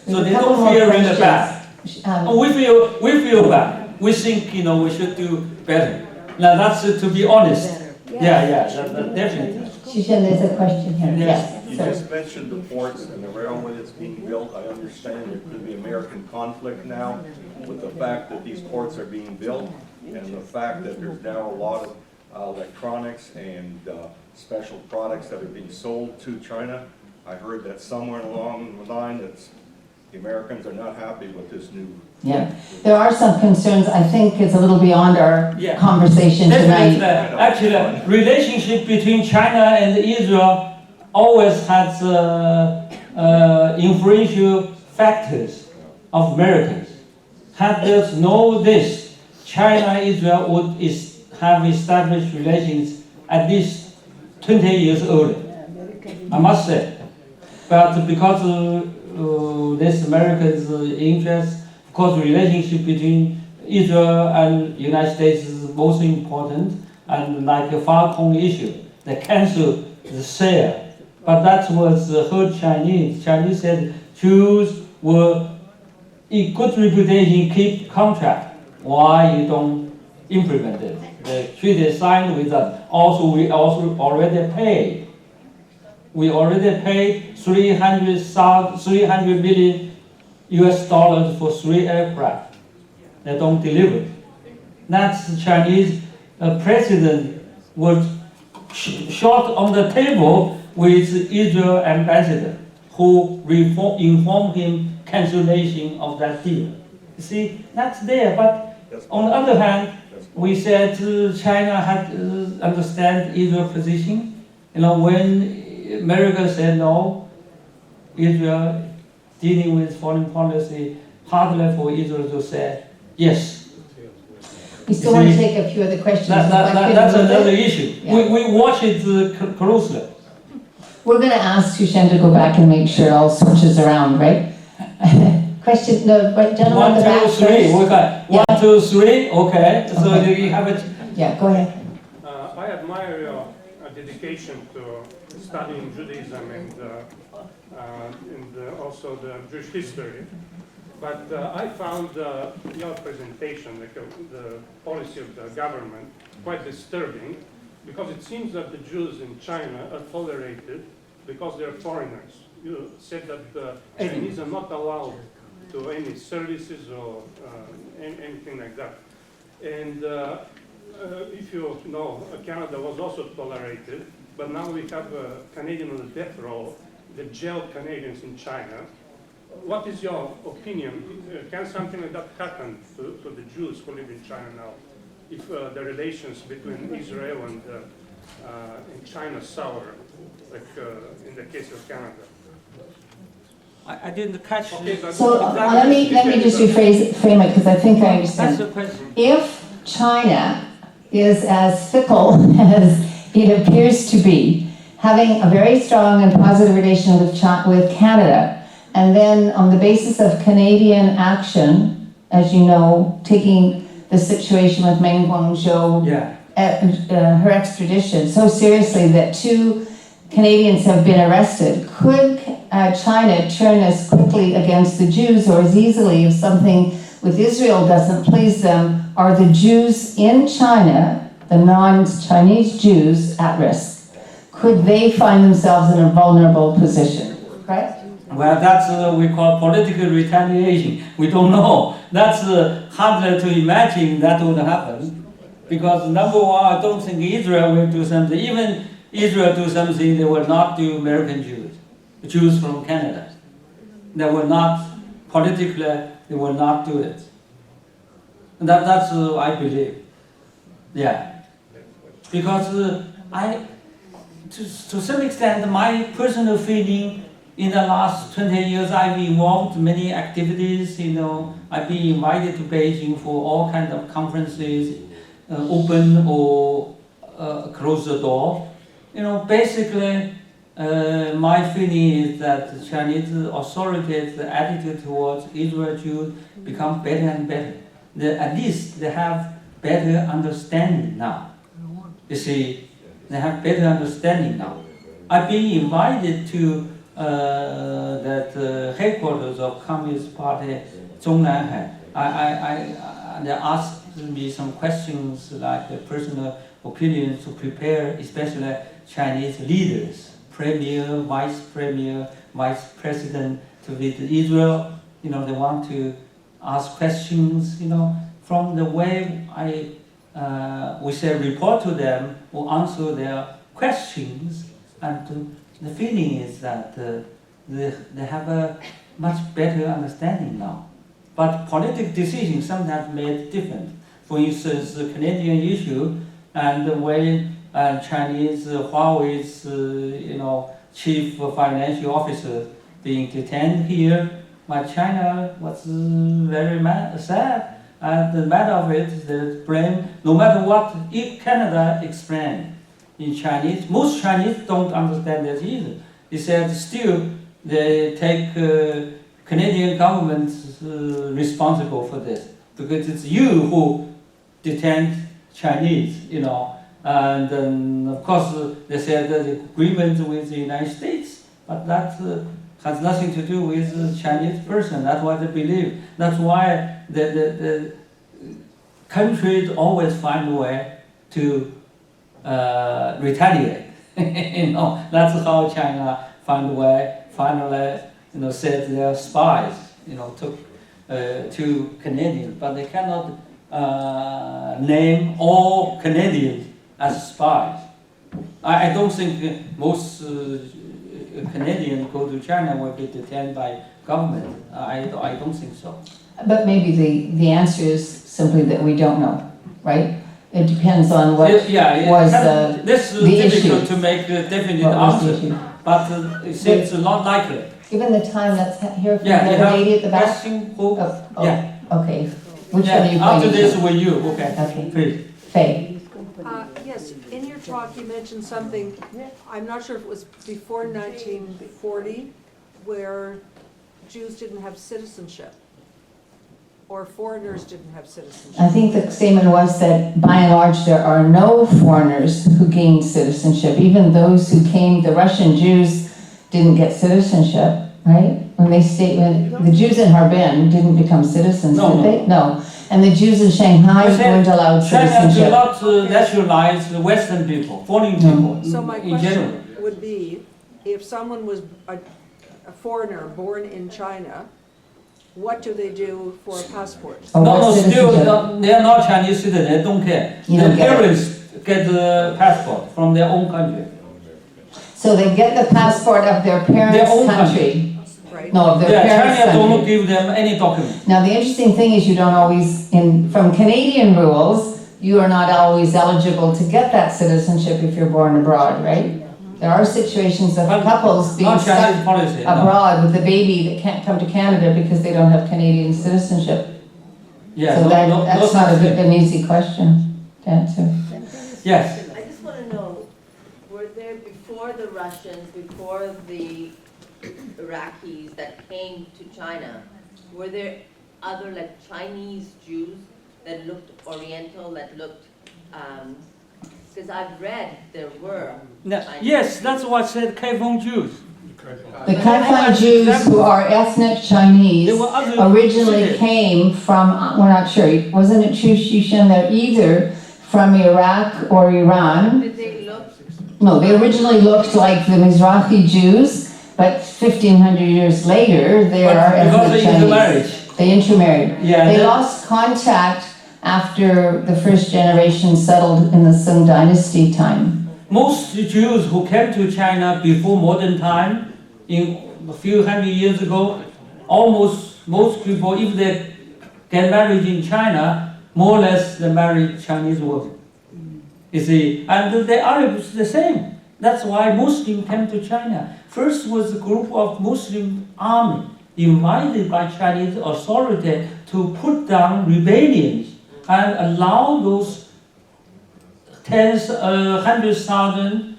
So they don't feel really bad. We feel bad. We think, we should do better. Now that's to be honest. Definitely. Xu Xin, there's a question here. Yes. You just mentioned the ports and the railway that's being built. I understand there could be American conflict now with the fact that these ports are being built and the fact that there's now a lot of electronics and special products that are being sold to China. I heard that somewhere along the line that the Americans are not happy with this new. Yeah, there are some concerns. I think it's a little beyond our conversation tonight. Actually, the relationship between China and Israel always has influential factors of Americans. Had there no this, China and Israel would have established relations at least 20 years earlier, I must say. But because this Americans' interest, of course, the relationship between Israel and United States is most important, and like the Falcon issue, they canceled the sale. But that was hurt Chinese. Chinese said Jews were in good reputation, keep contract. Why you don't implement it? The treaty signed with us. We also already paid. We already paid $300 million for 3 aircraft. They don't deliver. That's the Chinese president was shot on the table with Israel ambassador, who informed him cancellation of that deal. You see, that's there. But on the other hand, we said China had to understand Israel's position. When America said no, Israel dealing with foreign policy, harder for Israel to say yes. We still want to take a few other questions. That's another issue. Yeah. We watch it closely. We're going to ask Xu Xin to go back and make sure all switches around, right? Question, the gentleman in the back 1, 2, 3. first. Okay. 1, 2, 3. Okay. So you have it. Yeah, go ahead. I admire your dedication to studying Judaism and also the Jewish history. But I found your presentation, the policy of the government, quite disturbing, because it seems that the Jews in China are tolerated because they are foreigners. You said that the Chinese are not allowed to any services or anything like that. And if you know, Canada was also tolerated, but now we have a Canadian on the death row, the jailed Canadians in China. What is your opinion? Can something like that happen to the Jews who live in China now, if the relations between Israel and China sour, like in the case of Canada? I didn't catch. Okay, So let me just frame it, because I think I understand. That's the question. If China is as fickle as it appears to be, having a very strong and positive relation with Canada, and then on the basis of Canadian action, as you know, taking the situation with Meng Wanzhou, her extradition, so seriously that 2 Canadians have been arrested, could China turn as quickly against the Jews or as easily if something with Israel doesn't please them? Are the Jews in China, the non-Chinese Jews, at risk? Could they find themselves in a vulnerable position? Right? Well, that's what we call political retaliation. We don't know. That's harder to imagine that would happen. Because number one, I don't think Israel will do something. Even Israel do something, they will not do American Jews from Canada. They will not, politically, they will not do it. And that's I believe. Yeah. Because to some extent, my personal feeling in the last 20 years, I've involved in many activities. I've been invited to Beijing for all kinds of conferences, open or close the door. Basically, my feeling is that the Chinese authorities' attitude towards Israel Jews become better and better. At least they have better understanding now. You see, they have better understanding now. I've been invited to that headquarters of Communist Party, Zhongnanhai. They asked me some questions like personal opinions to prepare, especially Chinese leaders, premier, vice president to visit Israel. You know, they want to ask questions. You know, from the way we say report to them or answer their questions, and the feeling is that they have a much better understanding now. But political decisions sometimes made different. For instance, the Canadian issue and the way Chinese Huawei's chief financial officer being detained here, but China was very sad. And the matter of it is the blame, no matter what if Canada explained in Chinese, most Chinese don't understand that either. They said still they take Canadian government responsible for this because it's you who detained Chinese, you know. And of course they said that the agreement with the United States, but that has nothing to do with the Chinese person. That's what they believe. That's why the countries always find a way to retaliate. You know, that's how China found a way. Finally, you know, said their spies, you know, took two Canadians, but they cannot name all Canadians as spies. I don't think most Canadians go to China will be detained by government. I don't think so. But maybe the answer is simply that we don't know, right? It depends on what was this is the difficult issue. to make a definite What was the answer, issue? but it seems not likely. Given the time, let's hear from Yeah, the you other have lady at the back. question? Who? Yeah. Okay. Which Yeah, one are you after pointing this to? with you, okay. Okay. Please. Faye. Yes, in your talk you mentioned something, I'm not sure if it was before 1940, where Jews didn't have citizenship, or foreigners didn't have citizenship. I think the statement was that by and large there are no foreigners who gained citizenship. Even those who came, the Russian Jews didn't get citizenship, right? When the Jews in Harbin didn't become citizens, did they? No. And the Jews in Shanghai weren't allowed China citizenship. do not naturalize the Western people, foreign people So my in general. question would be, if someone was a foreigner born in China, what do they do for a passport? Oh, No, what still, citizenship? they are not Chinese citizens, they don't care. You Their don't get it. parents get the passport from their own country. So they get the passport of their parents' Their own country. Right? No, of their Yeah, parents' China country. don't give them any document. Now, the interesting thing is you don't always, from Canadian rules, you are not always eligible to get that citizenship if you're born abroad, right? There are situations of But couples being Not Chinese stuck policy, no. abroad with a baby that can't come to Canada because they don't have Canadian citizenship. Yeah, So no, that's no not such thing. an easy question to answer. Yes. I just want to know, were there before the Russians, before the Iraqis that came to China, were there other like Chinese Jews that looked Oriental, that looked, because I've read there were Chinese Yes, that's what I said, Kaifeng Jews. The Kaifeng Jews who are ethnic Chinese There were other originally cities. came from, we're not sure, wasn't it Xu Xin? They're either from Iraq or Iran. Did they look? No, they originally looked like the Mizrahi Jews, but 1500 years later, they But are because ethnic of Chinese. intermarriage. They intermarried. Yeah, They that- lost contact after the first generation settled in the Sung Dynasty time. Most Jews who came to China before modern time, in a few hundred years ago, almost most people, if they get married in China, more or less they marry Chinese women. You see, and the Arabs the same. That's why Muslims came to China. First was a group of Muslim army invited by Chinese authority to put down rebellions and allow those 100,000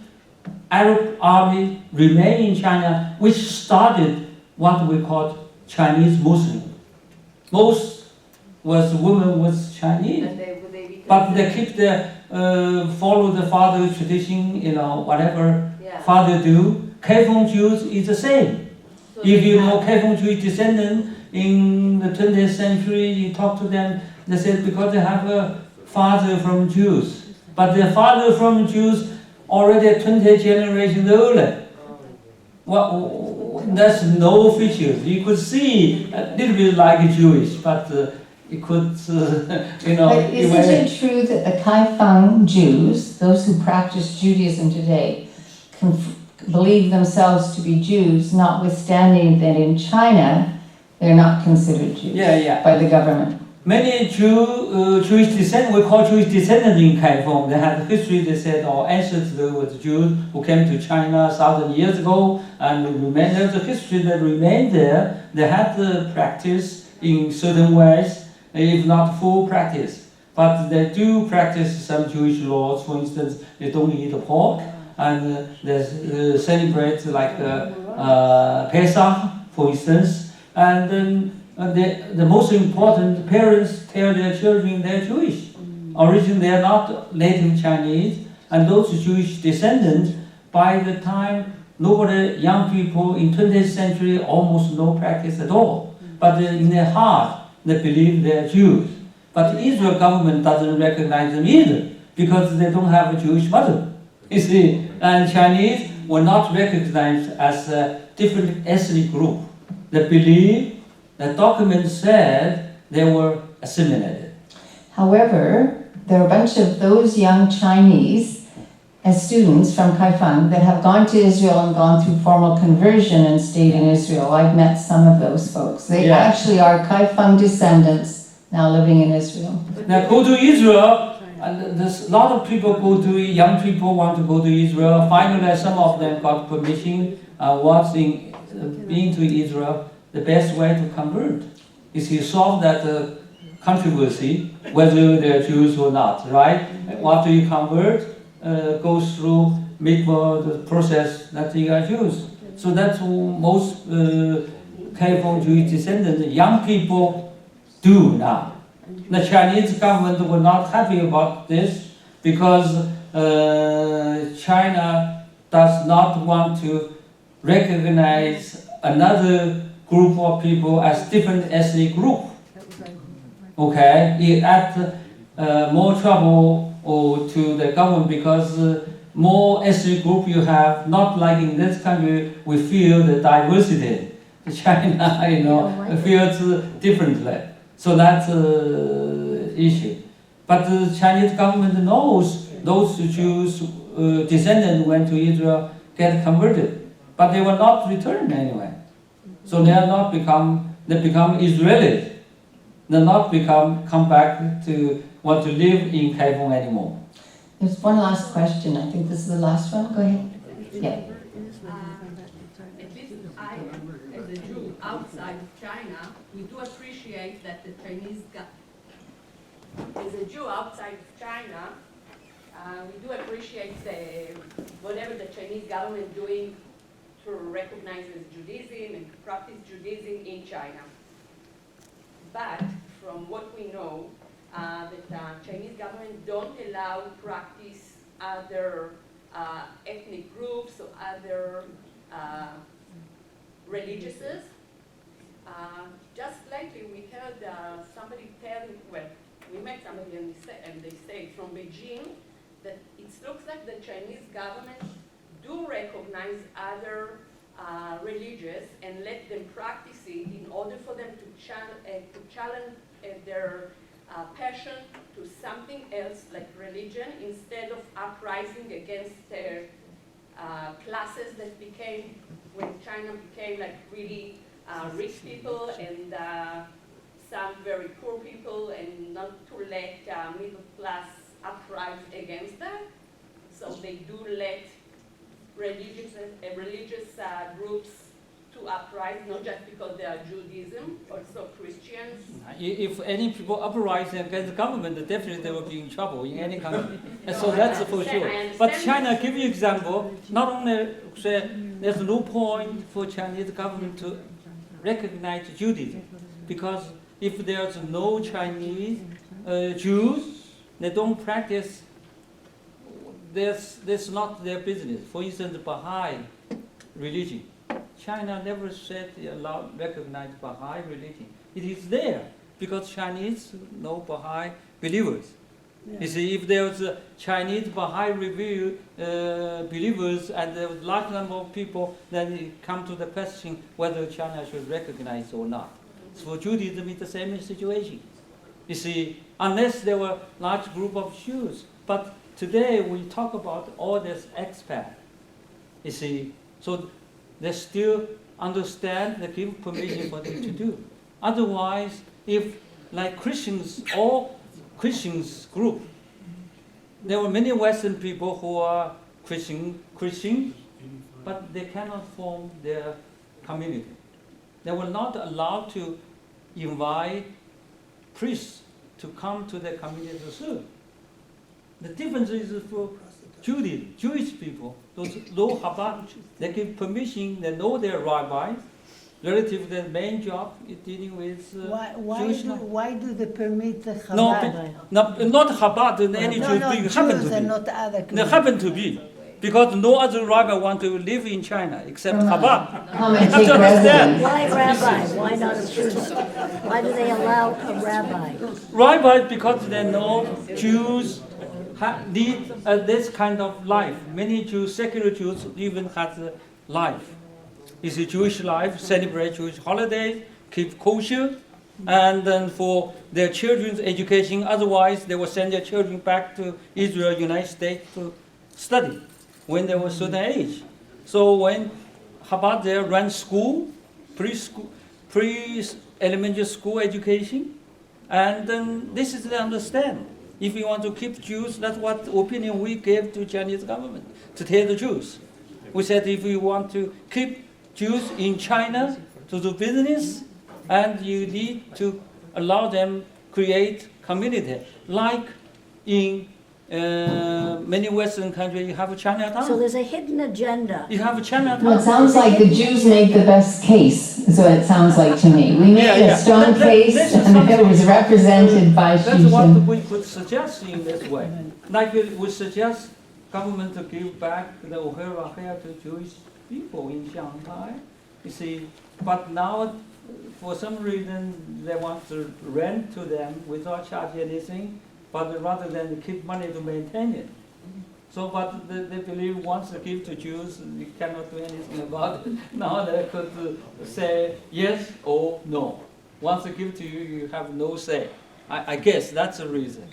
Arab army remained in China, which started what we call Chinese Muslim. Most women was Chinese, And they but they keep the follow the father tradition, whatever yeah. father do. Kaifeng Jews is the same. So If they you know have- Kaifeng Jewish descendant in the 20th century, you talk to them, they said because they have a father from Jews. But the father from Jews already 20 generations older. Well, that's no features. You could see a little bit like Jewish, but you could, But isn't it true that the Kaifeng Jews, those who practice Judaism today, believe themselves to be Jews, notwithstanding that in China they're not considered Jews by the government? Many Jewish descent, we call Jewish descendants in Kaifeng. They have history. They said our ancestors were Jews who came to China 1,000 years ago, and there's a history that remained there. They had the practice in certain ways, if not full practice, but they do practice some Jewish laws. For instance, they don't eat pork, and they celebrate like Pesach, for instance, and then. The most important, parents tell their children they're Jewish. Originally, they are not native Chinese, and those Jewish descendants, by the time nobody, young people in 20th century, almost no practice at all. But in their heart, they believe they're Jews. But the Israel government doesn't recognize them either, because they don't have a Jewish mother. You see, and Chinese were not recognized as a different ethnic group. They believe the document said they were assimilated. However, there are a bunch of those young Chinese as students from Kaifeng that have gone to Israel and gone through formal conversion and stayed in Israel. I've met some of those folks. They actually are Kaifeng descendants now living in Israel. Now go to Israel, and there's a lot of people young people want to go to Israel. Finally, some of them got permission, being to Israel. The best way to convert is to solve that controversy, whether they're Jews or not, right? After you convert, goes through the process that you are Jews. So that's what most Kaifeng Jewish descendants, young people, do now. The Chinese government were not happy about this because China does not want to recognize another group of people as different ethnic group. Okay, it adds more trouble to the government because more ethnic group you have, not like in this country, we feel the diversity. China, feels differently. So that's an issue. But the Chinese government knows those Jews descendants went to Israel, get converted, but they will not return anyway. So they become Israelis. They not come back to want to live in Kaifeng anymore. There's one last question. I think this is the last one. Go ahead. Yeah. At least I, as a Jew outside of China, we do appreciate that the Chinese as a Jew outside of China, we do appreciate whatever the Chinese government doing to recognize as Judaism and practice Judaism in China. But from what we know, that Chinese government don't allow practice other ethnic groups or other religiouses. Just lately we heard somebody telling, we met somebody and they say from Beijing that it looks like the Chinese government do recognize other religions and let them practice it in order for them to challenge their passion to something else like religion instead of uprising against their classes that became, when China became like really rich people and some very poor people, and not to let middle class uprise against them. So they do let religious groups to uprise, not just because they are Judaism, also Christians? If any people uprising against the government, definitely they will be in trouble in any country. And so that's for sure. But China, give you example, not only say there's no point for Chinese government to recognize Judaism, because if there's no Chinese Jews, they don't practice, that's not their business. For instance, Baha'i religion. China never said they recognize Baha'i religion. It is there because Chinese know Baha'i believers. Yeah. You see, if there's a Chinese Baha'i believers and there was a large number of people, then it comes to the question whether China should recognize or not. So for Judaism, it's the same situation. You see, unless there were a large group of Jews. But today we talk about all this expat. You see, so they still understand, they give permission for them to do. Otherwise, if like Christians, all Christians group, there were many Western people who are Christian, but they cannot form their community. They were not allowed to invite priests to come to their community to serve. The difference is for Judaism, Jewish people, those low Chabad, they give permission, they know their rabbis, relative to their main job is dealing with Jewish life. Why do they permit the Chabad? Not Chabad, any Jews happen to be. Not other They happen to be. Because no other rabbi want to live in China except Chabad. Come and take residence. Why rabbi? Why not a priest? Why do they allow a rabbi? Rabbis, because they know Jews need this kind of life. Many Jews, secular Jews, even have a life. It's a Jewish life, celebrate Jewish holidays, keep kosher, and then for their children's education. Otherwise, they will send their children back to Israel, United States to study when they were a certain age. So when Chabad there run school, pre-elementary school education, and then this is they understand. If we want to keep Jews, that's what opinion we gave to Chinese government, to tell the Jews. We said if we want to keep Jews in China to do business, and you need to allow them create community, like in many Western countries, you have a Chinatown. So there's a hidden agenda. You have a Chinatown. Well, it sounds like the Jews made the best case, is what it sounds like to me. We made a strong case, and it was represented by Xu That's what Xin. we could suggest in this way. Like we suggest government to give back the O'Hara to Jewish people in Shanghai. You see, but now for some reason they want to rent to them without charging anything, but rather than keep money to maintain it. So, but they believe once they give to Jews, we cannot do anything about it. Now they could say yes or no. Once they give to you, you have no say. I guess that's the reason.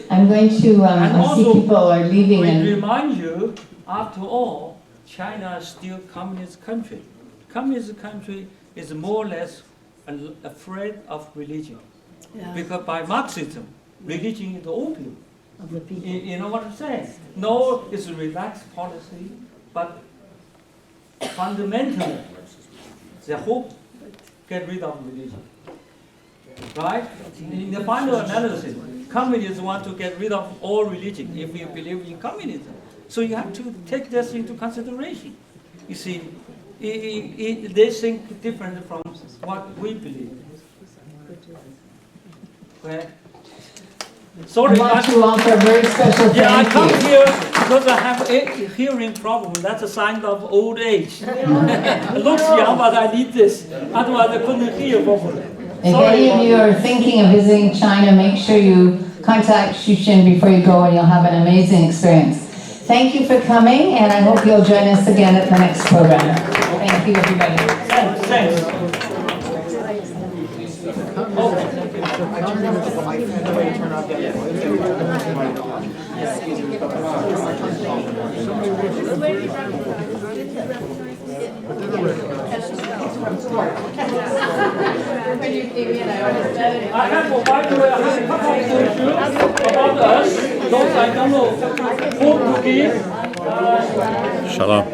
I'm going to, I see people are leaving. We And remind you, after all, China is still a communist country. Communist country is more or less afraid of religion. Yeah. Because by Marxism, religion is the opium. Of the people. You know what I'm saying? No, it's a relaxed policy, but fundamentally, they hope get rid of religion. Right? In the final analysis, communists want to get rid of all religion if you believe in communism. So you have to take this into consideration. You see, they think different from what we believe. Okay? Sorry, I want you all for a very special yeah, I thank come you. here because I have a hearing problem. That's a sign of old age. It looks young, but I need this. Otherwise, I couldn't hear properly. If any of you are thinking of visiting China, make sure you contact Xu Xin before you go and you'll have an amazing experience. Thank you for coming, and I hope you'll join us again at the next program. Thank you, everybody. Thanks. I have provided a couple of issues about us. Those I don't know who to give. Shalom.